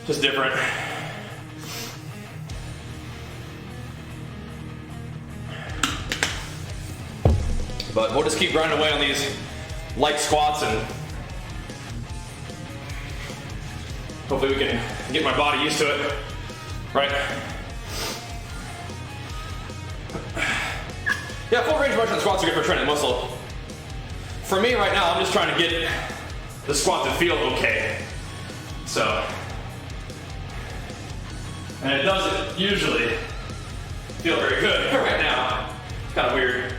just different. But we'll just keep grinding away on these light squats and hopefully we can get my body used to it, right? Yeah, full range of motion squats are good for training muscle. For me right now, I'm just trying to get the squat to feel okay. So, and it doesn't usually feel very good right now. It's kind of weird.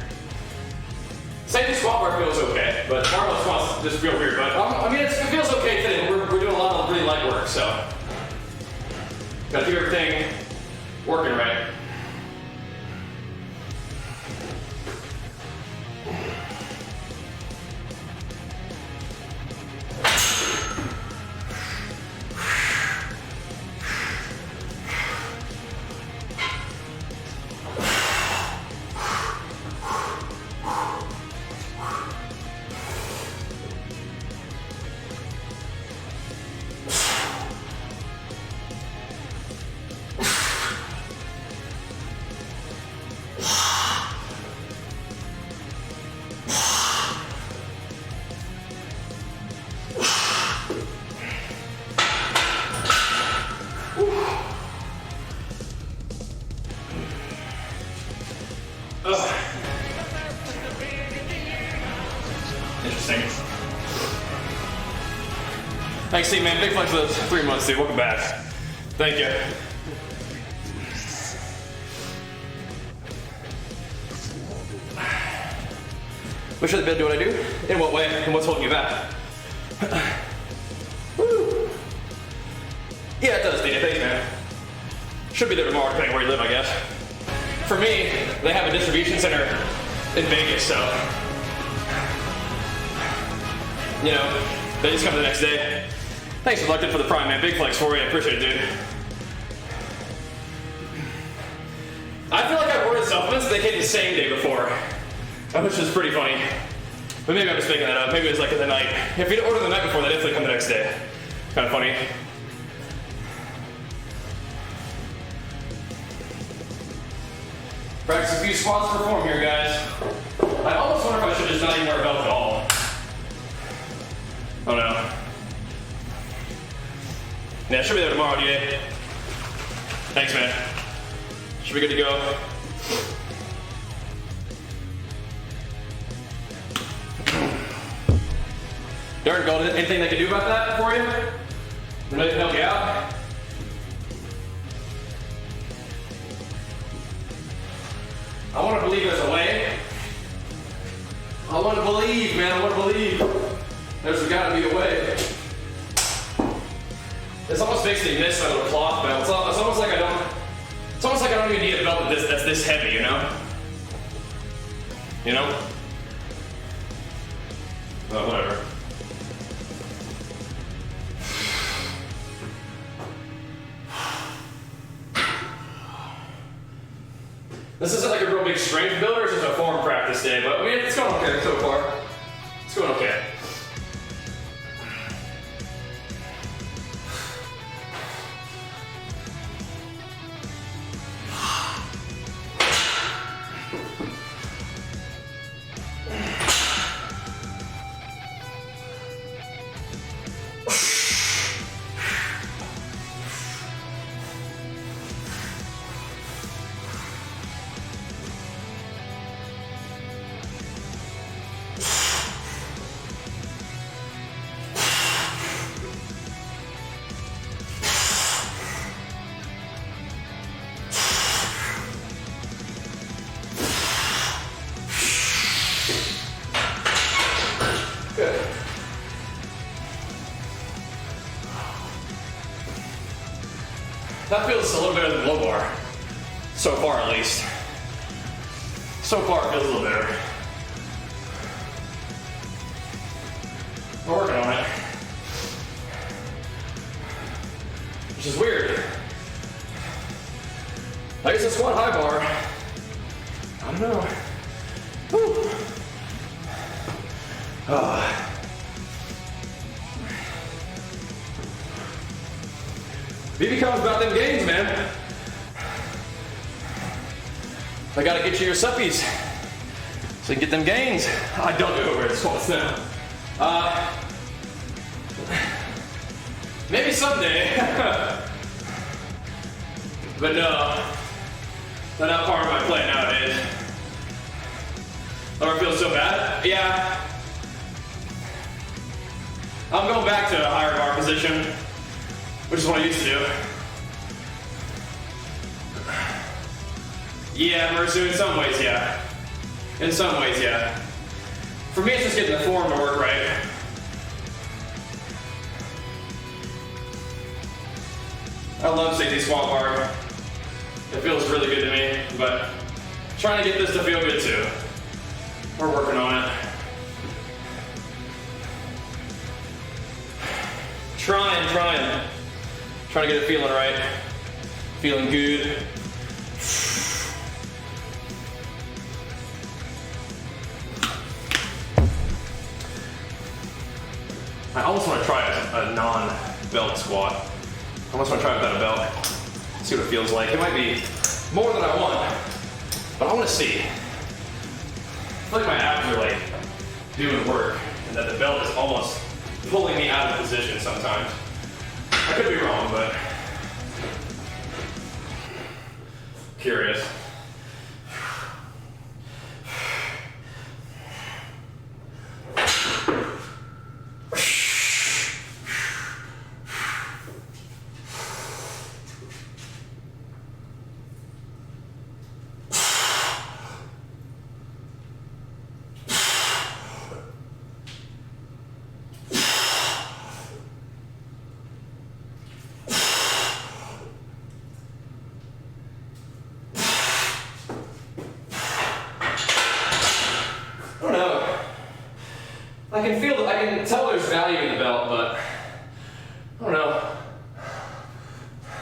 Same squat bar feels okay, but barbell squats just feel weird. But I mean, it feels okay today. We're doing a lot of really light work, so got to do everything working right. Interesting. Thanks, Steve, man. Big flex for those 3 months, dude. Welcome back. Thank you. Wish I'd been do what I do. In what way? And what's holding you back? Woo. Yeah, it does, Dina. Thanks, man. Should be there tomorrow, depending where you live, I guess. For me, they have a distribution center in Vegas, so you know, they just come the next day. Thanks, Reluctant, for the prime, man. Big flex for you. I appreciate it, dude. I feel like I ordered supplements, they came the same day before, which is pretty funny. But maybe I'm just making that up. Maybe it's like in the night. If you order the night before, they definitely come the next day. Kind of funny. Practice a few squats for form here, guys. I almost wonder if I should just not even wear a belt at all. Oh no. Yeah, should be there tomorrow, DA. Thanks, man. Should be good to go. Darn, Gold, anything they can do about that for you? Anybody can help you out? I want to believe there's a way. I want to believe, man, I want to believe. There's got to be a way. This almost makes me miss my little cloth belt. It's almost like I don't even need a belt that's this heavy, you know? You know? But whatever. This isn't like a real big strength builder, it's just a form practice day, but I mean, it's going okay so far. It's going okay. That feels a little better than low bar. So far, at least. So far, it feels a little better. We're working on it. Which is weird. I guess a squat high bar. I don't know. Whew. BB comes about them gains, man. I gotta get you your suppies so you can get them gains. I don't do overhead squats now. Maybe someday. But no, they're not part of my plan nowadays. Or it feels so bad? Yeah. I'm going back to a higher bar position, which is what I used to do. Yeah, Mersu, in some ways, yeah. In some ways, yeah. For me, it's just getting the form to work right. I love 60 squat bar. It feels really good to me, but trying to get this to feel good too. We're working on it. Trying to get it feeling right. Feeling good. I almost want to try a non-belt squat. I almost want to try it without a belt. See what it feels like. It might be more than I want, but I want to see. I feel like my abs are like doing work, and that the belt is almost pulling me out of position sometimes. I could be wrong, but curious. I can tell there's value in the belt, but I don't know.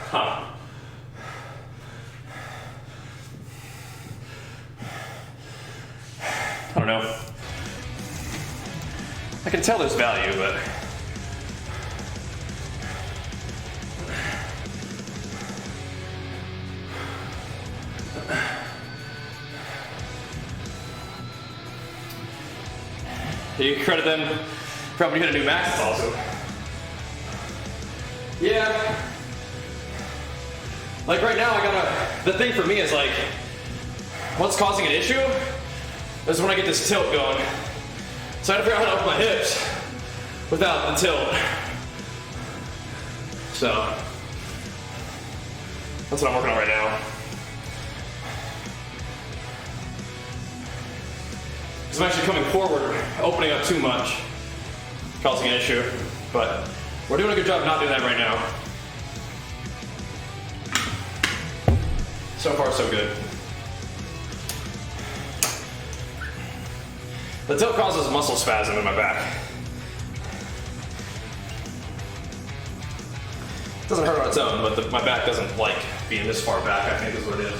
Huh. I don't know. I can tell there's value, but you credit them for helping you hit a new max. It's awesome. Yeah. Like right now, the thing for me is like, what's causing an issue is when I get this tilt going. So I have to figure out how to open my hips without the tilt. So that's what I'm working on right now. Because I'm actually coming forward, opening up too much, causing an issue. But we're doing a good job not doing that right now. So far, so good. The tilt causes muscle spasm in my back. It doesn't hurt on its own, but my back doesn't like being this far back, I think is what it is.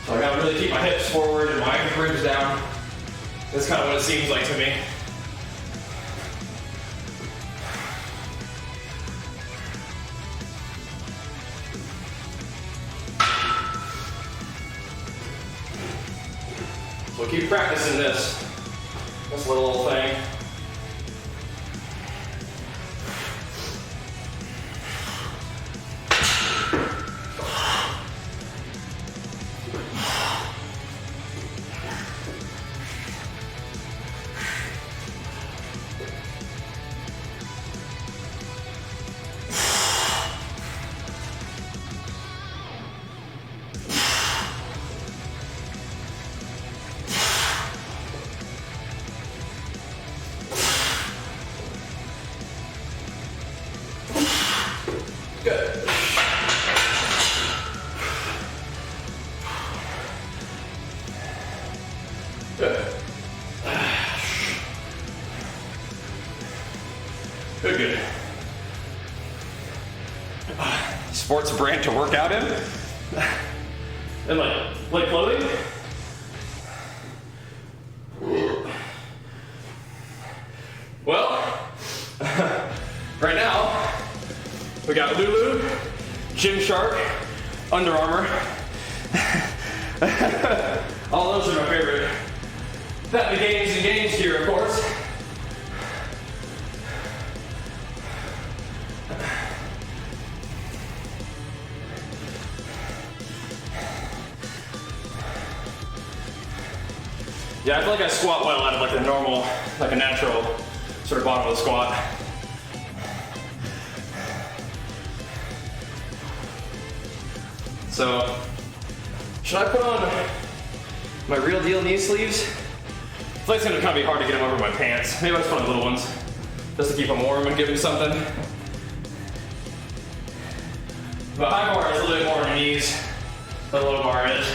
So I gotta really keep my hips forward and my ribs down. That's kind of what it seems like to me. So we'll keep practicing this little thing. Good. Good. Good, good. Sports brand to work out in? And like clothing? Well, right now, we got Lulu, Gymshark, Under Armour. All those are my favorite. That the games and games gear, of course. Yeah, I feel like I squat well out of like a normal, like a natural sort of bottom of the squat. So, should I put on my real deal knee sleeves? I feel like it's gonna kind of be hard to get them over my pants. Maybe I'll just put on the little ones, just to keep them warm and give them something. But high bar is a little bit more on your knees than low bar is.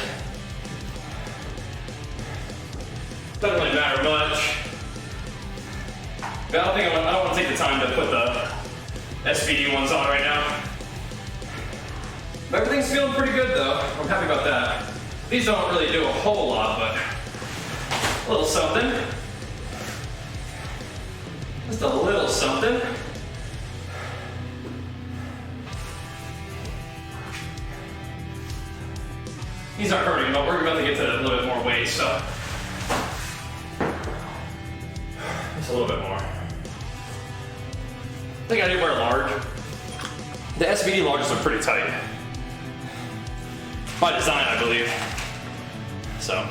Doesn't really matter much. But I don't want to take the time to put the SBD ones on right now. Everything's feeling pretty good though. I'm happy about that. These don't really do a whole lot, but a little something. Just a little something. These aren't hurting, but we're about to get to a little bit more weight, so just a little bit more. I think I need to wear a large. The SBD larges are pretty tight. By design, I believe. So.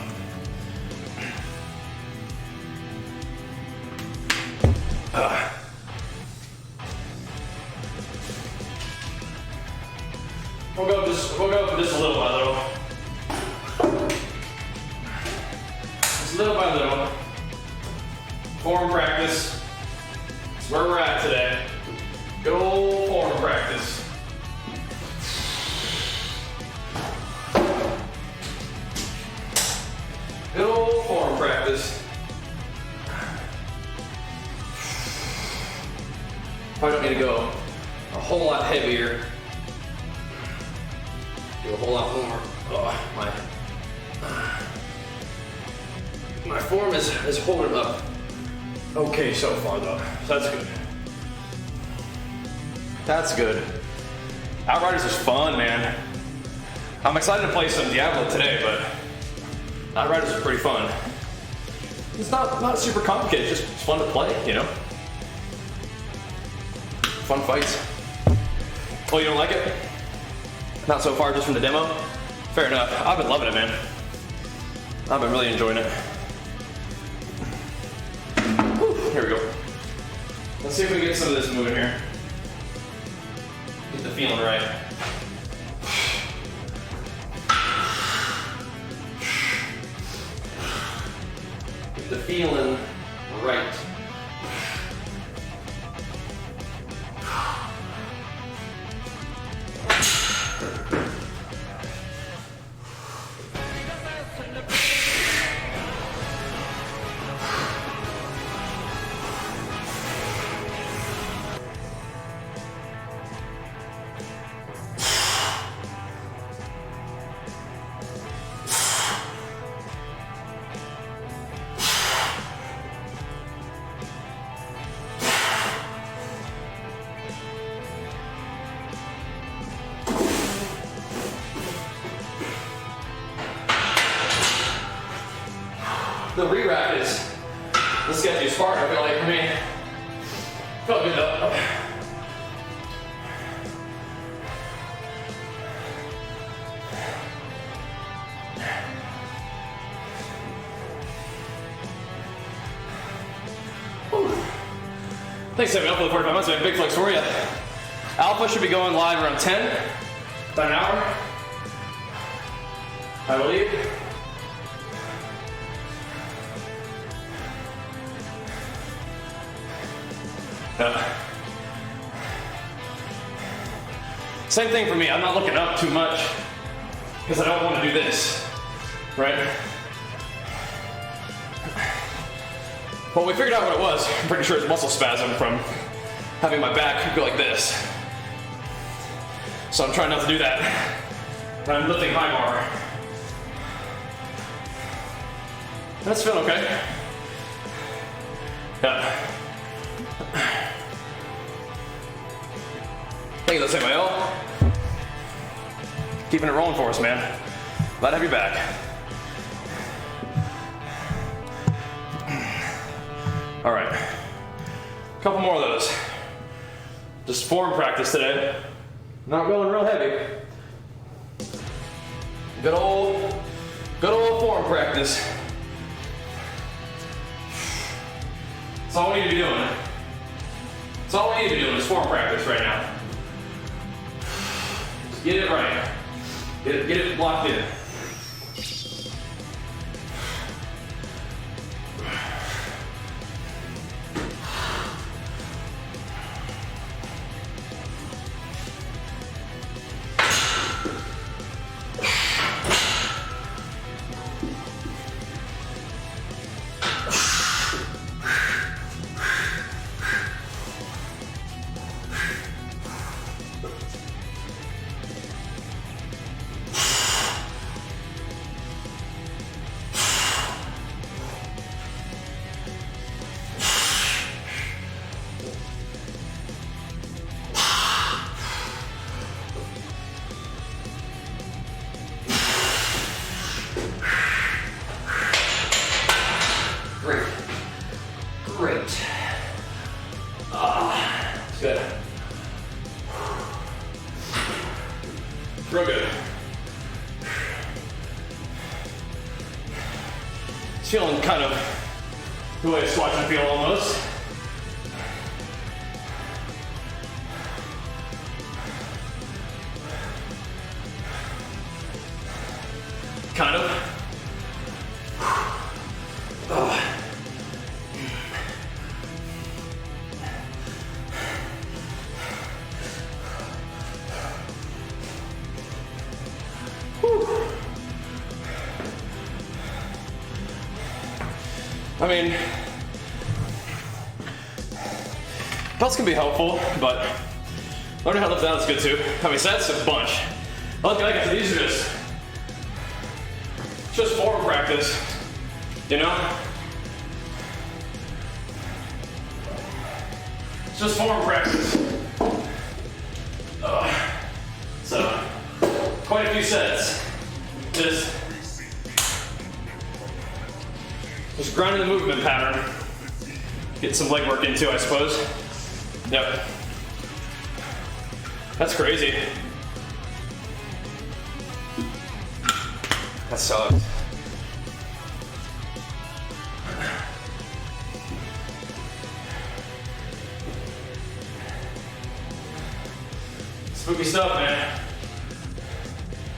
We'll go just a little by little. Just little by little. Form practice. That's where we're at today. Good old form practice. Good old form practice. Probably don't need to go a whole lot heavier. Do a whole lot more. Oh, my form is holding up okay so far though. So that's good. That's good. Outriders is fun, man. I'm excited to play some Diablo today, but Outriders is pretty fun. It's not super complicated, it's just fun to play, you know? Fun fights. Oh, you don't like it? Not so far, just from the demo? Fair enough. I've been loving it, man. I've been really enjoying it. Whew, here we go. Let's see if we can get some of this moving here. Get the feeling right. Get the feeling right. The re-rack is the sketchiest part. I feel like, felt good though. Thanks for setting me up for the 45 minutes. Big flex for you. Alpha should be going live around 10, about an hour, I believe. Same thing for me. I'm not looking up too much because I don't want to do this, right? Well, we figured out what it was. I'm pretty sure it's muscle spasm from having my back go like this. So I'm trying not to do that. I'm lifting high bar. That's feeling okay. Yeah. Thank you, let's say my L. Keeping it rolling for us, man. Glad to have you back. All right, a couple more of those. Just form practice today. Not going real heavy. Good old form practice. That's all we need to be doing. That's all we need to be doing is form practice right now. Just get it right. Get it locked in. Great. It's good. Real good. It's feeling kind of the way a squat should feel almost. Kind of. I mean, belts can be helpful, but learning how to lift out is good too. How many sets? A bunch. One thing I get to these are just form practice, you know? just form practice. So, quite a few sets. Just grinding the movement pattern. Get some leg work in too, I suppose. Yep. That's crazy. That sucks. Spooky stuff, man.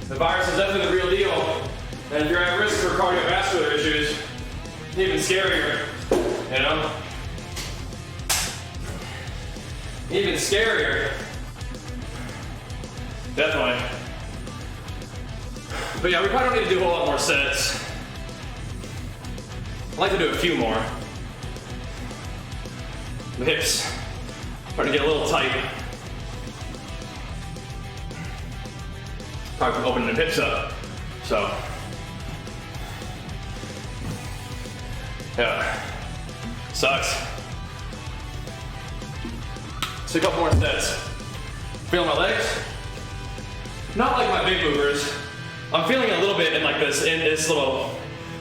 The virus is definitely the real deal. And if you're at risk for cardiovascular issues, it's even scarier, you know? Even scarier. Definitely. But yeah, we probably don't need to do a whole lot more sets. I'd like to do a few more. The hips starting to get a little tight. Probably from opening the hips up. So, yeah, sucks. So a couple more sets. Feel my legs? Not like my big movers. I'm feeling a little bit in like this little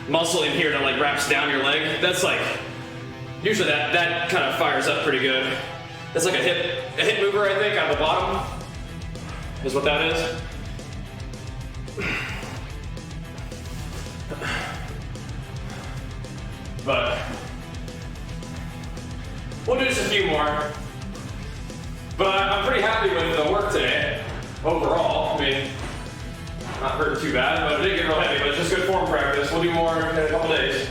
muscle in here that like wraps down your leg. That's like, usually that kind of fires up pretty good. That's like a hip mover, I think, on the bottom is what that is. But we'll do just a few more. But I'm pretty happy with the work today, overall. I mean, not hurting too bad, but it didn't get real heavy, but it's just good form practice. We'll do more in a couple days.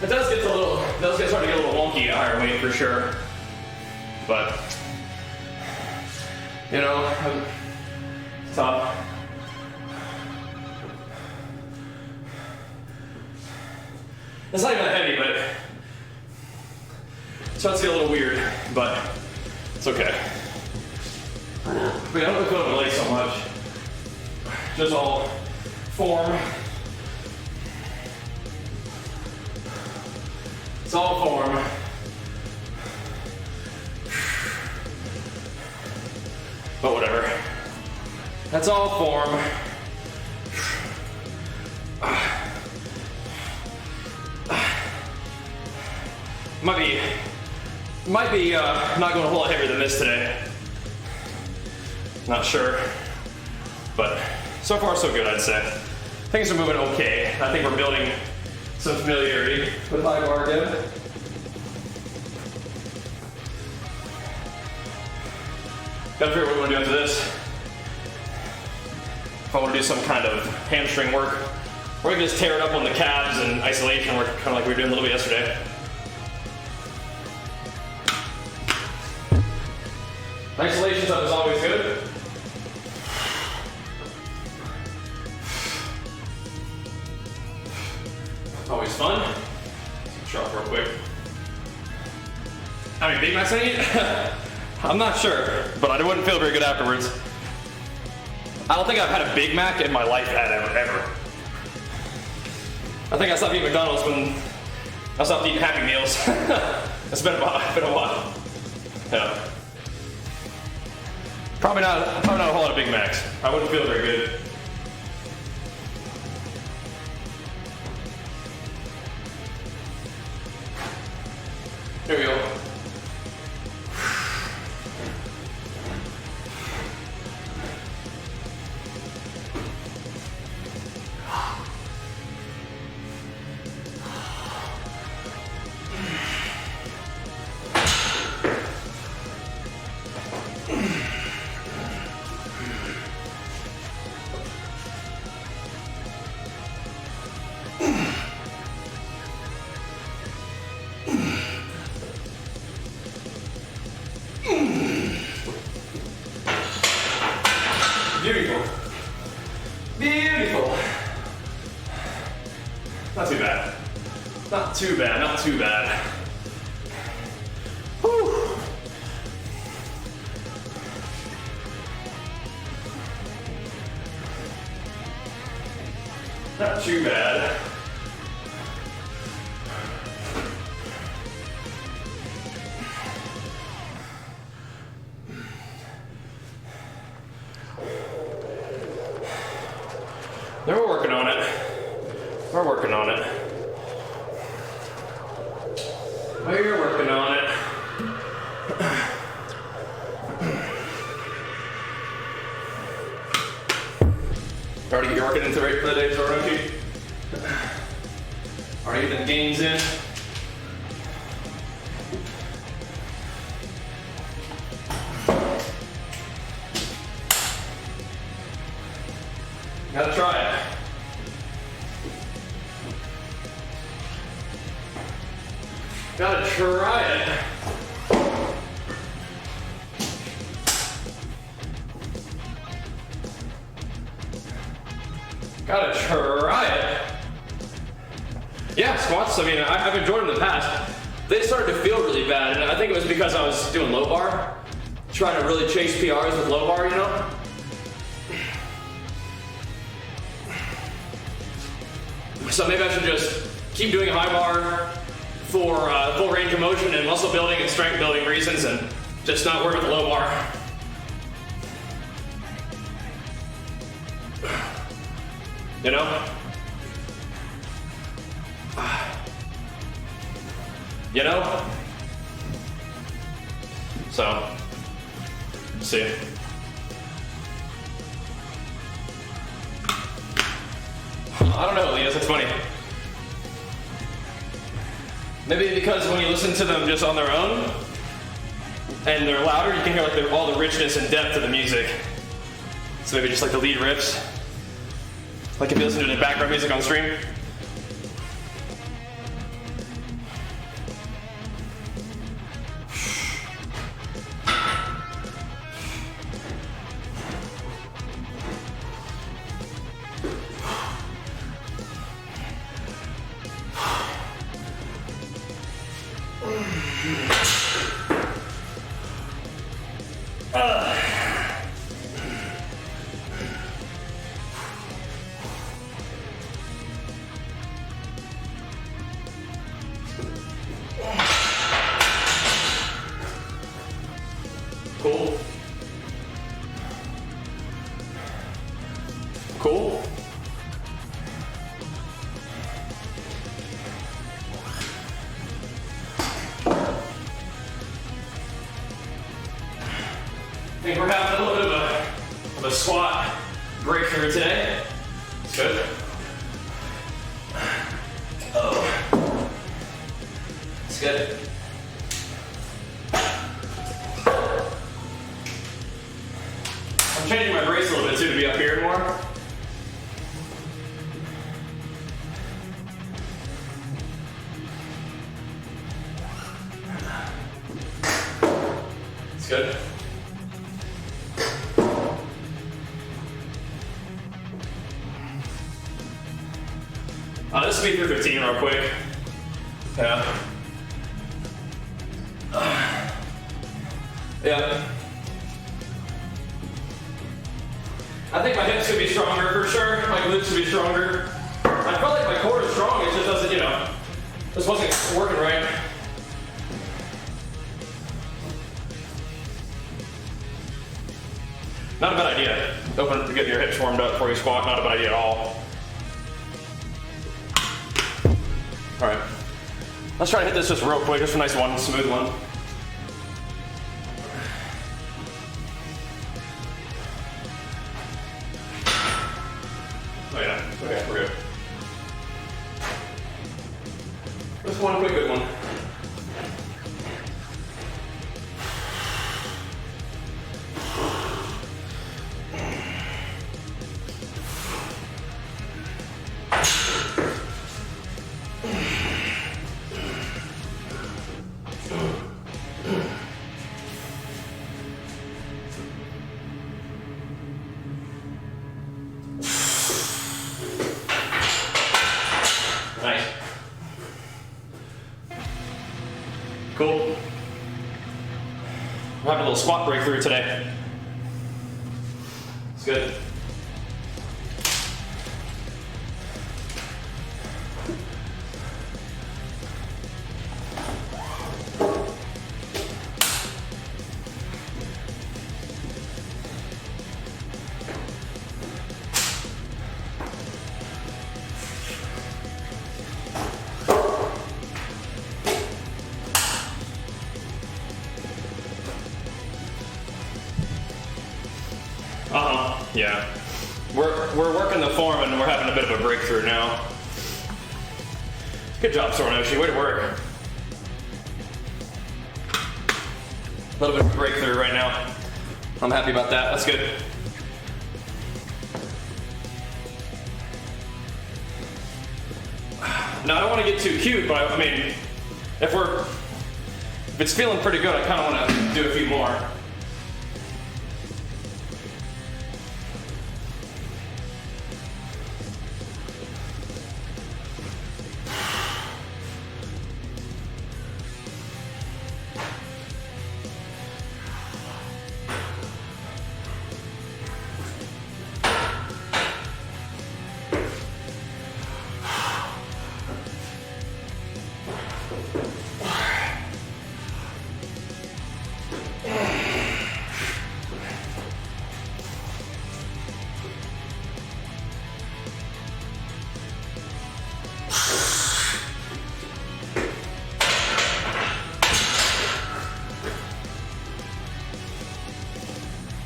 It does start to get a little wonky at higher weight for sure. But, you know, it's tough. It's not even that heavy, but it starts to get a little weird, but it's okay. But I don't really feel my legs so much. Just all form. It's all form. But whatever. That's all form. Might be not going a whole lot heavier than this today. Not sure. But so far so good, I'd say. Things are moving okay. I think we're building some familiarity with high bar again. Gotta figure out what we want to do after this. If I want to do some kind of hamstring work, or we can just tear it up on the calves and isolation work, kind of like we were doing a little bit yesterday. Isolation stuff is always good. Always fun. Sharp real quick. How many Big Macs I eat? I'm not sure, but I wouldn't feel very good afterwards. I don't think I've had a Big Mac in my life ever. I think I stopped eating McDonald's when I stopped eating Happy Meals. It's been a while. Yeah. Probably not a whole lot of Big Macs. I wouldn't feel very good. Here we go. Not too bad. Not too bad, not too bad. Whew. Not too bad. We're working on it. We're working on it. We're working on it. Already working into right for the day, Zornoki? Already getting the gains in. Gotta try it. Gotta try it. Gotta try it. Yeah, squats, I mean, I've enjoyed them in the past. They started to feel really bad, and I think it was because I was doing low bar, trying to really chase PRs with low bar, you know? So maybe I should just keep doing high bar for full range of motion and muscle building and strength building reasons, and just not work with the low bar. You know? You know? So, see. I don't know, Linus, it's funny. Maybe because when you listen to them just on their own, and they're louder, you can hear like all the richness and depth of the music. So maybe just like the lead riffs. Like if you listen to the background music on stream. Cool. Cool. I think we're having a little bit of a squat breakthrough today. It's good. Oh. It's good. I'm changing my brace a little bit too to be up here more. It's good. This will be through 15 real quick. Yeah. Yeah. I think my hips could be stronger for sure. My glutes could be stronger. I felt like my core is strong, it just doesn't, you know, this wasn't working right. Not a bad idea. Open to get your hips warmed up before you squat, not a bad idea at all. All right, let's try to hit this just real quick, just a nice one, smooth one. Oh yeah, okay, we're good. Just one quick good one. Nice. Cool. We're having a little squat breakthrough today. It's good. Yeah. We're working the form and we're having a bit of a breakthrough now. Good job, Sornoshi. Way to work. A little bit of a breakthrough right now. I'm happy about that. That's good. Now, I don't want to get too cute, but I mean, if it's feeling pretty good, I kind of want to do a few more.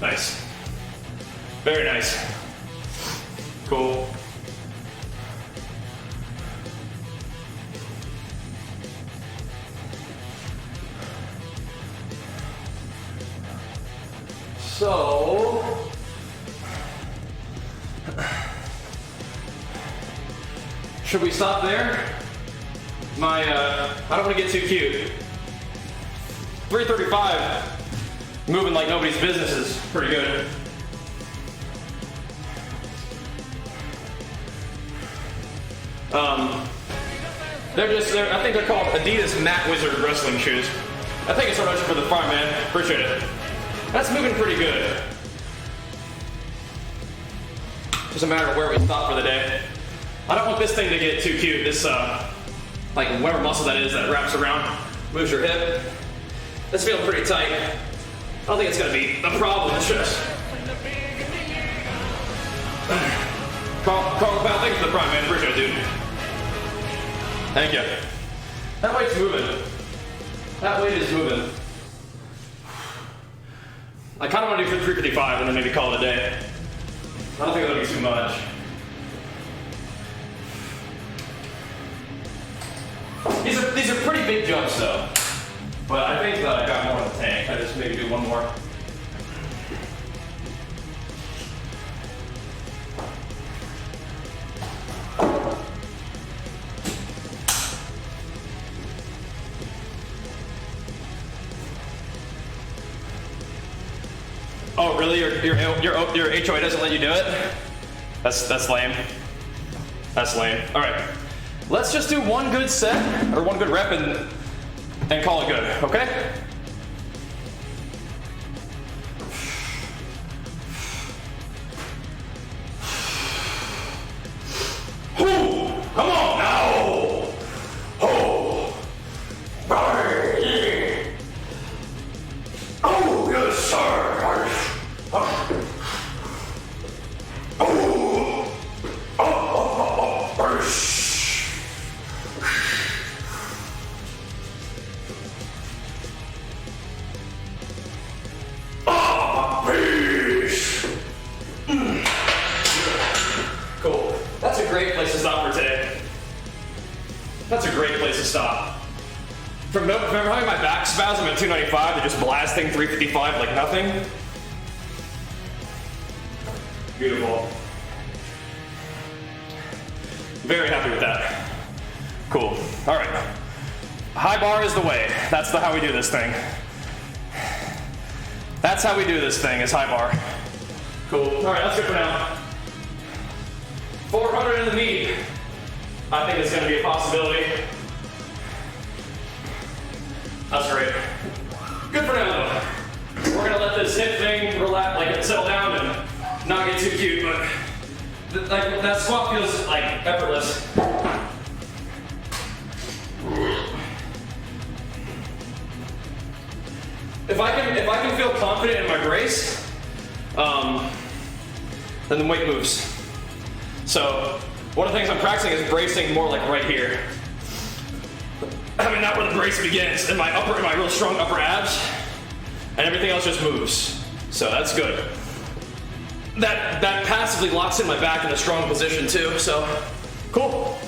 Nice. Very nice. Cool. So, should we stop there? I don't want to get too cute. 335. Moving like nobody's business is pretty good. I think they're called Adidas Mat Wizard wrestling shoes. I think it's so much for the farm, man. Appreciate it. That's moving pretty good. Just a matter of where we stop for the day. I don't want this thing to get too cute. This, like whatever muscle that is that wraps around, moves your hip. That's feeling pretty tight. I don't think it's gonna be a problem. It's just Carl, thanks for the prime, man. Appreciate it, dude. Thank you. That weight's moving. That weight is moving. I kind of want to do 355 and then maybe call it a day. I don't think that'll be too much. These are pretty big jumps though. But I think that I got more in the tank. I just maybe do one more. Oh, really? Your HOA doesn't let you do it? That's lame. That's lame. All right. Let's just do one good set or one good rep and call it good, okay? Ooh, come on now! Oh, oh yes, sir. Cool. That's a great place to stop for today. That's a great place to stop. From having my back spasm at 295 to just blasting 355 like nothing. Beautiful. Very happy with that. Cool. All right. High bar is the way. That's how we do this thing. That's how we do this thing, is high bar. Cool. All right, that's good for now. 400 in the meet. I think it's going to be a possibility. That's great. Good for now, though. We're gonna let this hip thing relax, like settle down and not get too cute, but like that squat feels like effortless. If I can feel confident in my brace, then the weight moves. So one of the things I'm practicing is bracing more like right here. I mean, not where the brace begins, in my real strong upper abs, and everything else just moves. So that's good. That passively locks in my back in a strong position too, so cool.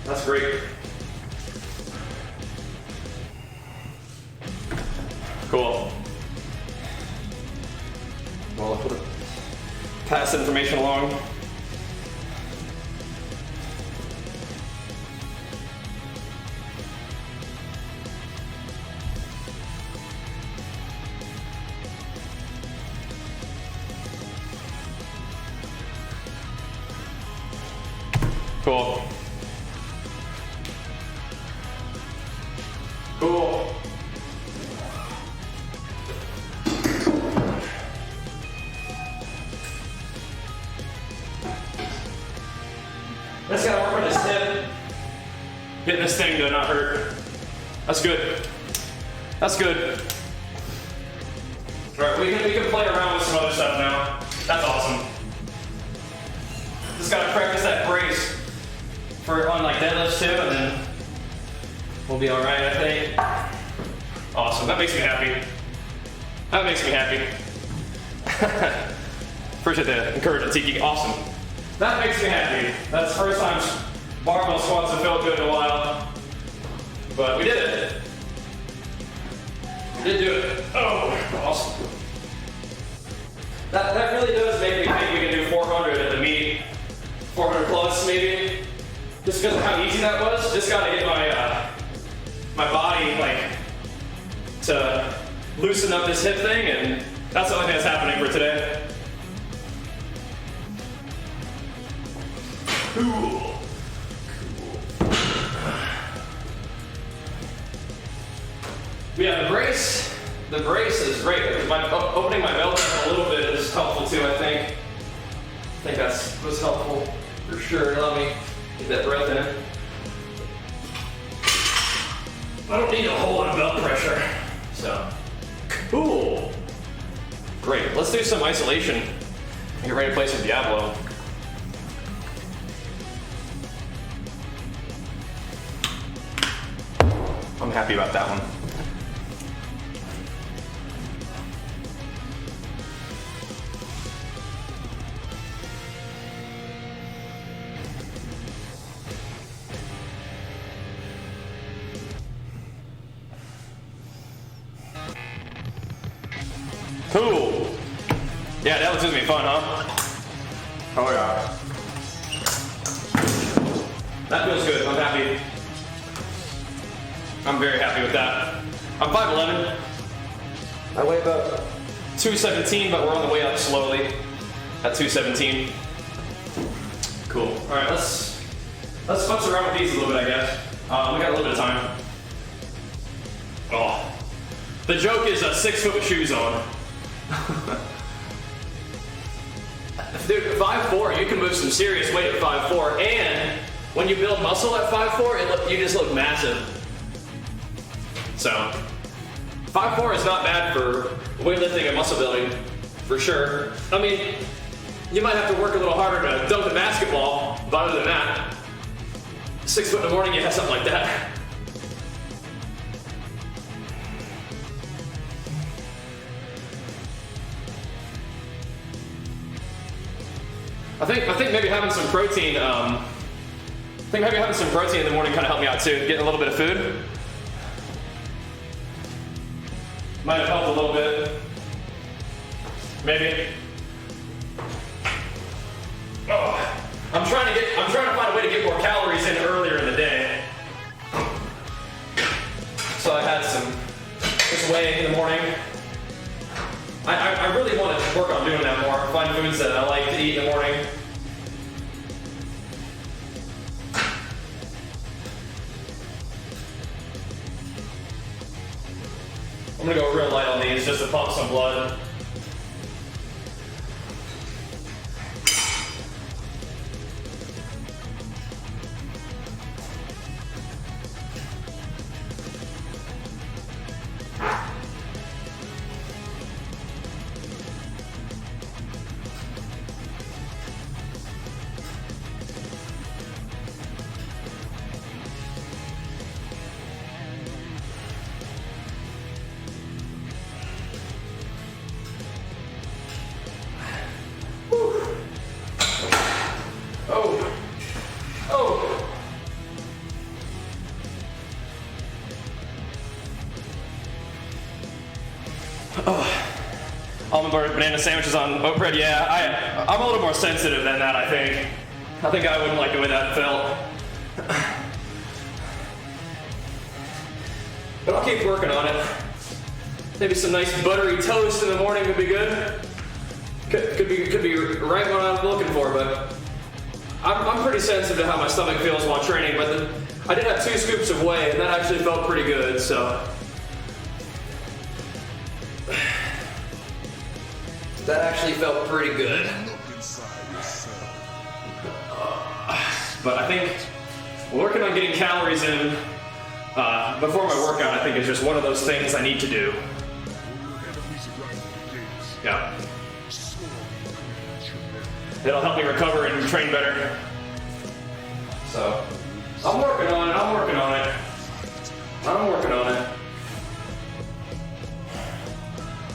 That's great. Cool. Well, I'll pass that information along. Cool. Cool. Just gotta work on this hip. Getting this thing to not hurt. That's good. That's good. Alright, we can play around with some other stuff now. That's awesome. Just gotta practice that brace on like deadlifts too, and then we'll be alright, I think. Awesome. That makes me happy. That makes me happy. Appreciate the encouragement, Tiki. Awesome. That makes me happy. That's the first time barbell squats have felt good in a while. But we did it. We did do it. Oh, awesome. That really does make me think we can do 400 at the meet. 400 plus maybe. Just because of how easy that was. Just gotta get my body like to loosen up this hip thing, and that's the only thing that's happening for today. Cool. Yeah, the brace is great. Opening my belt a little bit is helpful too, I think. I think that was helpful for sure. Let me get that breath in. I don't need a whole lot of belt pressure, so. Cool. Great, let's do some isolation. Get ready to play some Diablo. I'm happy about that one. Cool. Yeah, that was gonna be fun, huh? Oh yeah. That feels good. I'm happy. I'm very happy with that. I'm 5'11". I weigh about 217, but we're on the way up slowly at 217. Cool. All right, let's futz around with these a little bit, I guess. We got a little bit of time. Oh, the joke is 6 foot with shoes on. Dude, 5'4", you can move some serious weight at 5'4", and when you build muscle at 5'4", you just look massive. So, 5'4" is not bad for weightlifting and muscle building, for sure. I mean, you might have to work a little harder to dunk a basketball, but other than that, 6 foot in the morning, you have something like that. I think maybe having some protein. In the morning kind of helped me out too. Getting a little bit of food might have helped a little bit. Maybe. Oh, I'm trying to find a way to get more calories in earlier in the day. So I had this whey in the morning. I really want to work on doing that more. Find foods that I like to eat in the morning. I'm gonna go real light on these just to pump some blood. Almond butter banana sandwiches on oat bread. Yeah, I'm a little more sensitive than that, I think. I think I wouldn't like the way that felt. But I'll keep working on it. Maybe some nice buttery toast in the morning would be good. Could be right what I'm looking for, but I'm pretty sensitive to how my stomach feels while training, but I did have 2 scoops of whey, and that actually felt pretty good, so. That actually felt pretty good. But I think working on getting calories in before my workout, I think is just one of those things I need to do. Yeah. It'll help me recover and train better. So, I'm working on it, I'm working on it. I'm working on it.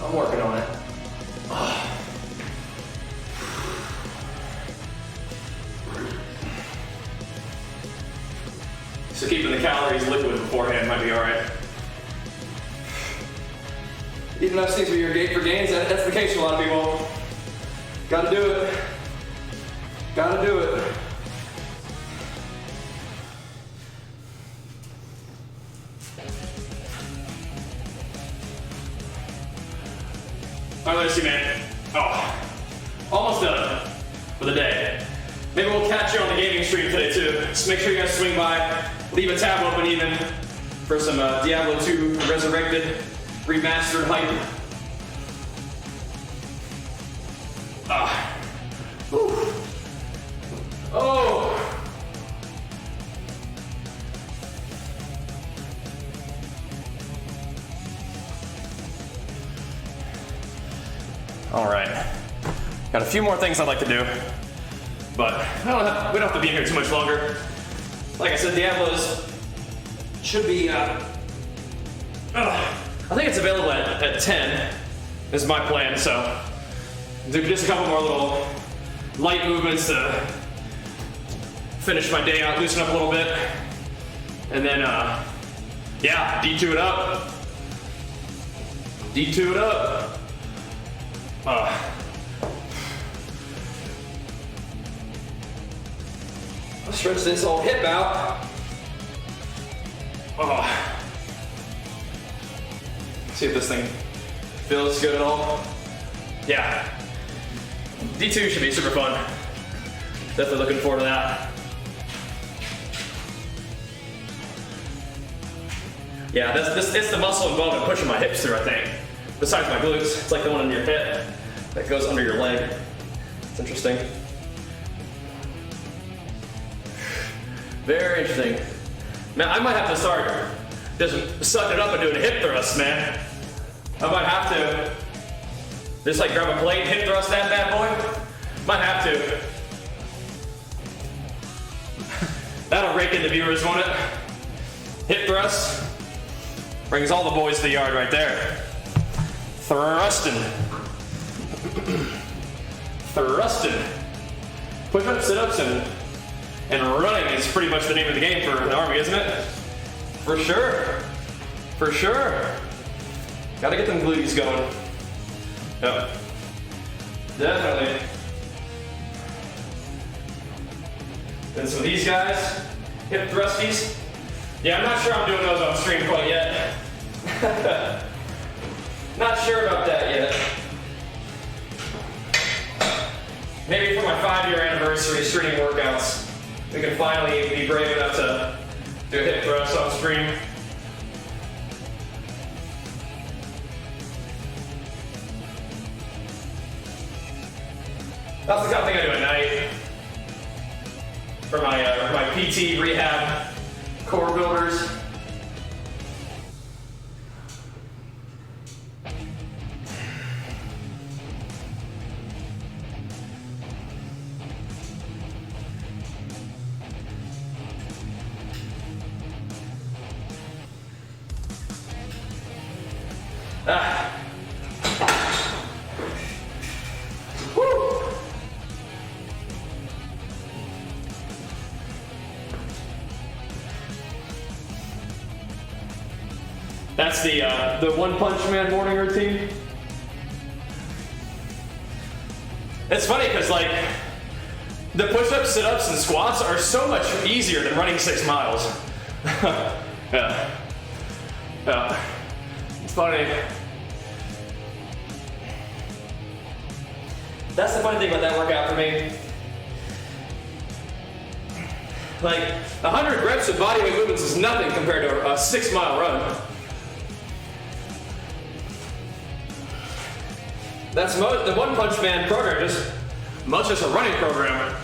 I'm working on it. So keeping the calories liquid beforehand might be alright. Eating enough seems to be your gate for gains. That's the case for a lot of people. Gotta do it. Gotta do it. Alright, let's see, man. Oh, almost done for the day. Maybe we'll catch you on the gaming stream today too. Just make sure you guys swing by. Leave a tab open even for some Diablo 2 Resurrected remastered hype. Whew. Oh. All right. Got a few more things I'd like to do, but we don't have to be in here too much longer. Like I said, Diablo's should be, I think it's available at 10, is my plan, so do just a couple more little light movements to finish my day out, loosen up a little bit, and then, yeah, D2 it up. D2 it up. I'll stretch this old hip out. See if this thing feels good at all. Yeah. D2 should be super fun. Definitely looking forward to that. Yeah, it's the muscle and bone I'm pushing my hips through, I think. Besides my glutes, it's like the one in your hip that goes under your leg. It's interesting. Very interesting. Man, I might have to start just sucking it up and doing hip thrusts, man. I might have to. Just like grab a plate, hip thrust that bad boy. Might have to. That'll rake in the viewers, won't it? Hip thrust. Brings all the boys to the yard right there. Thrusting. Thrusting. Push-ups, sit-ups, and running is pretty much the name of the game for the Army, isn't it? For sure. For sure. Gotta get them glutes going. Yep. Definitely. Then some of these guys, hip thrusties. Yeah, I'm not sure I'm doing those on stream quite yet. Not sure about that yet. Maybe for my 5-year anniversary streaming workouts, we can finally be brave enough to do a hip thrust on stream. That's the kind of thing I do at night for my PT rehab core builders. Woo. That's the One Punch Man morning routine. It's funny because like the push-ups, sit-ups, and squats are so much easier than running 6 miles. Yeah. It's funny. That's the funny thing about that workout for me. Like 100 reps of bodyweight movements is nothing compared to a 6-mile run. That's the One Punch Man program is much just a running program.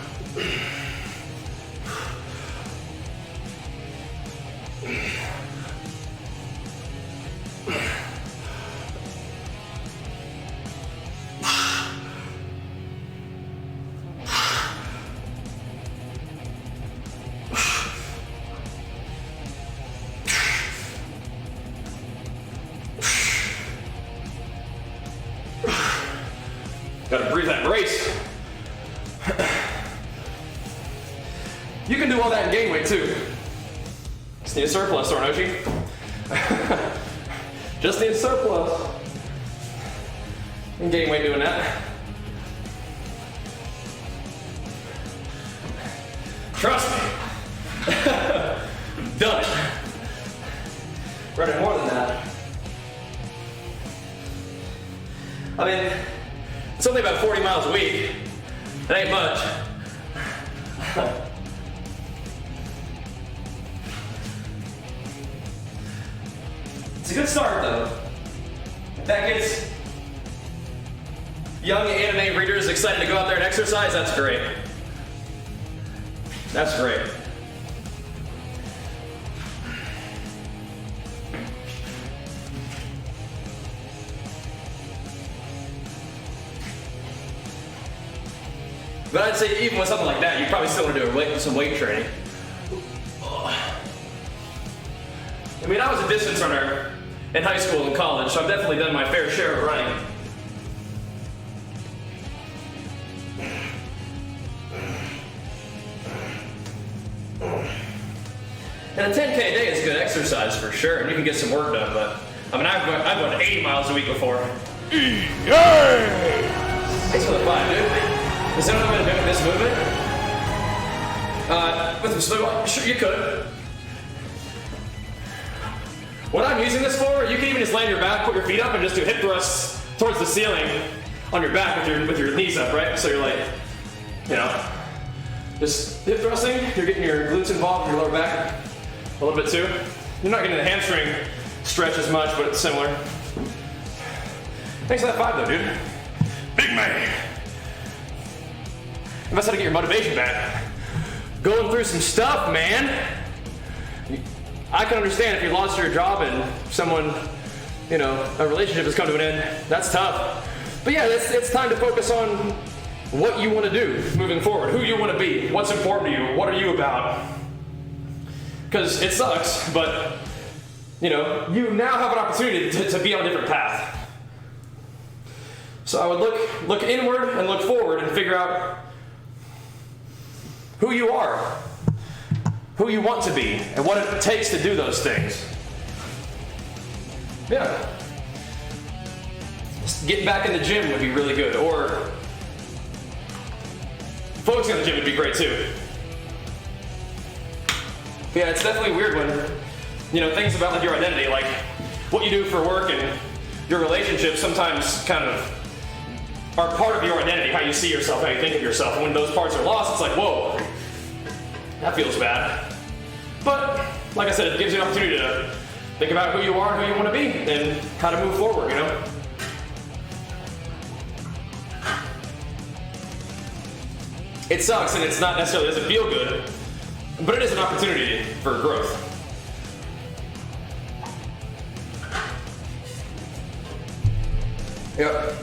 Gotta breathe that brace. You can do all that in gain weight too. Just need a surplus, Sornochi. Just need a surplus. And gain weight doing that. Trust me. Done it. Running more than that. I mean, it's only about 40 miles a week. It ain't much. It's a good start though. That gets young anime readers excited to go out there and exercise. That's great. That's great. But I'd say even with something like that, you probably still want to do some weight training. I mean, I was a distance runner in high school and college, so I've definitely done my fair share of running. And a 10K a day is good exercise for sure, and you can get some work done, but I mean, I've gone 80 miles a week before. Thanks for the 5, dude. Is that what I'm going to mimic this movement? With some, sure, you could. What I'm using this for, you can even just lay on your back, put your feet up, and just do hip thrusts towards the ceiling on your back with your knees up, right? So you're like, you know, just hip thrusting. You're getting your glutes involved in your lower back a little bit too. You're not getting the hamstring stretch as much, but it's similar. Thanks for that 5 though, dude. Big man. And that's how to get your motivation back. Going through some stuff, man. I can understand if you lost your job and someone, you know, a relationship has come to an end. That's tough. But yeah, it's time to focus on what you want to do moving forward, who you want to be, what's important to you, what are you about. Because it sucks, but you know, you now have an opportunity to be on a different path. So I would look inward and look forward and figure out who you are, who you want to be, and what it takes to do those things. Yeah. Just getting back in the gym would be really good, or focusing on the gym would be great too. But yeah, it's definitely weird when, you know, things about like your identity, like what you do for work and your relationships sometimes kind of are part of your identity, how you see yourself, how you think of yourself. And when those parts are lost, it's like, whoa, that feels bad. But, like I said, it gives you an opportunity to think about who you are and who you want to be and how to move forward, you know? It sucks and it's not necessarily doesn't feel good, but it is an opportunity for growth. Yep.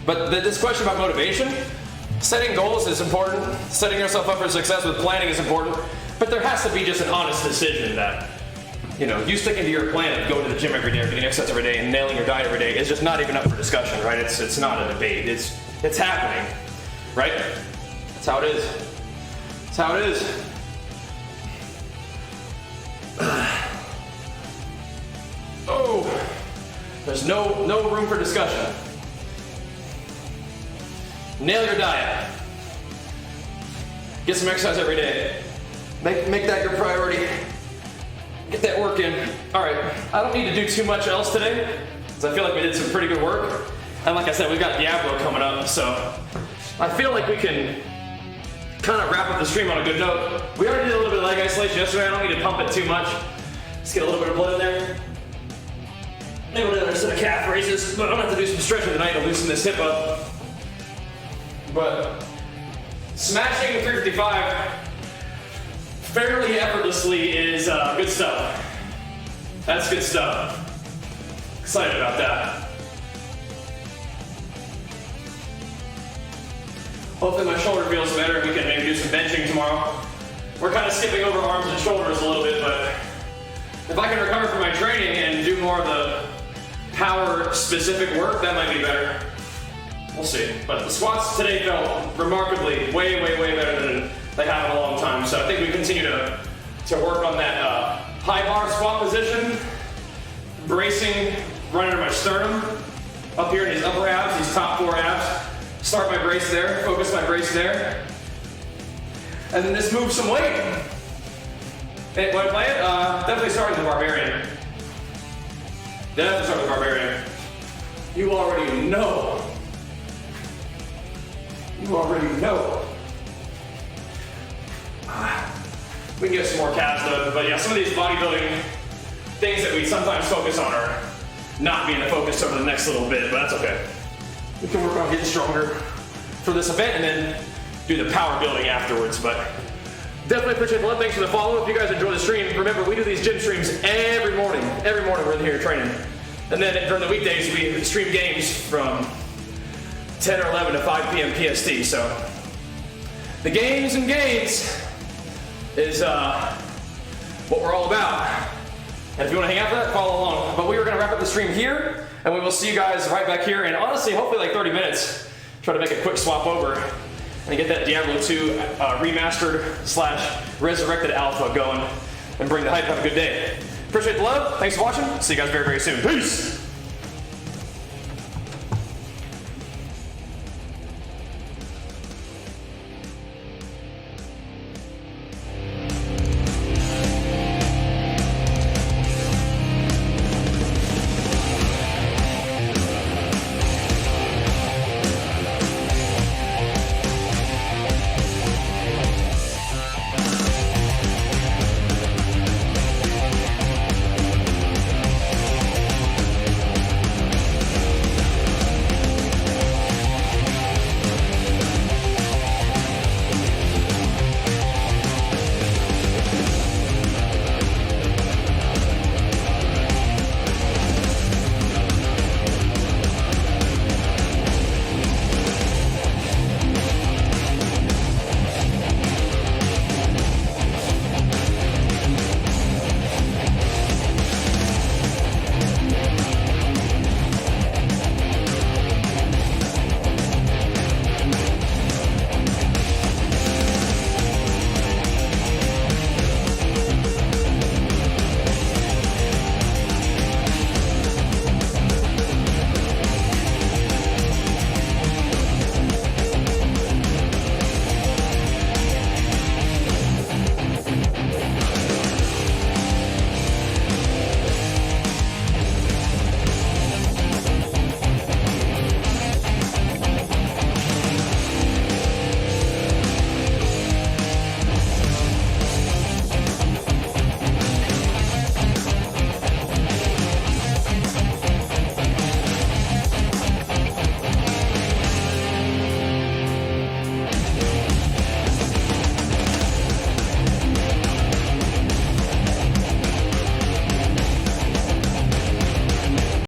But this question about motivation, setting goals is important. Setting yourself up for success with planning is important. But there has to be just an honest decision that, you know, you sticking to your plan of going to the gym every day or getting exercise every day and nailing your diet every day is just not even up for discussion, right? It's not a debate. It's happening, right? That's how it is. That's how it is. Oh, there's no room for discussion. Nail your diet. Get some exercise every day. Make that your priority. Get that work in. All right, I don't need to do too much else today, because I feel like we did some pretty good work. And like I said, we've got Diablo coming up, so I feel like we can kind of wrap up the stream on a good note. We already did a little bit of leg isolation yesterday. I don't need to pump it too much. Just get a little bit of blood in there. Maybe we'll do another set of calf raises, but I'm gonna have to do some stretching tonight to loosen this hip up. But smashing the 355 fairly effortlessly is good stuff. That's good stuff. Excited about that. Hopefully my shoulder feels better. We can maybe do some benching tomorrow. We're kind of skipping over arms and shoulders a little bit, but if I can recover from my training and do more of the power specific work, that might be better. We'll see. But the squats today felt remarkably way better than they have in a long time. So I think we continue to work on that high bar squat position, bracing right under my sternum, up here in these upper abs, these top 4 abs. Start my brace there, focus my brace there. And then just move some weight. Hey, want to play it? Definitely start with the Barbarian. Definitely start with the Barbarian. You already know. You already know. We can get some more calves done, but yeah, some of these bodybuilding things that we sometimes focus on are not being the focus over the next little bit, but that's okay. We can work on getting stronger for this event and then do the power building afterwards, but definitely appreciate the love. Thanks for the follow. If you guys enjoy the stream, remember we do these gym streams every morning. Every morning we're in here training. And then during the weekdays we stream games from 10 or 11 to 5 p.m. PST. So the games and gains is what we're all about. And if you want to hang out for that, follow along. But we are going to wrap up the stream here, and we will see you guys right back here. And honestly, hopefully like 30 minutes. Try to make a quick swap over and get that Diablo 2 remastered / resurrected alpha going and bring the hype. Have a good day. Appreciate the love. Thanks for watching. See you guys very soon. Peace.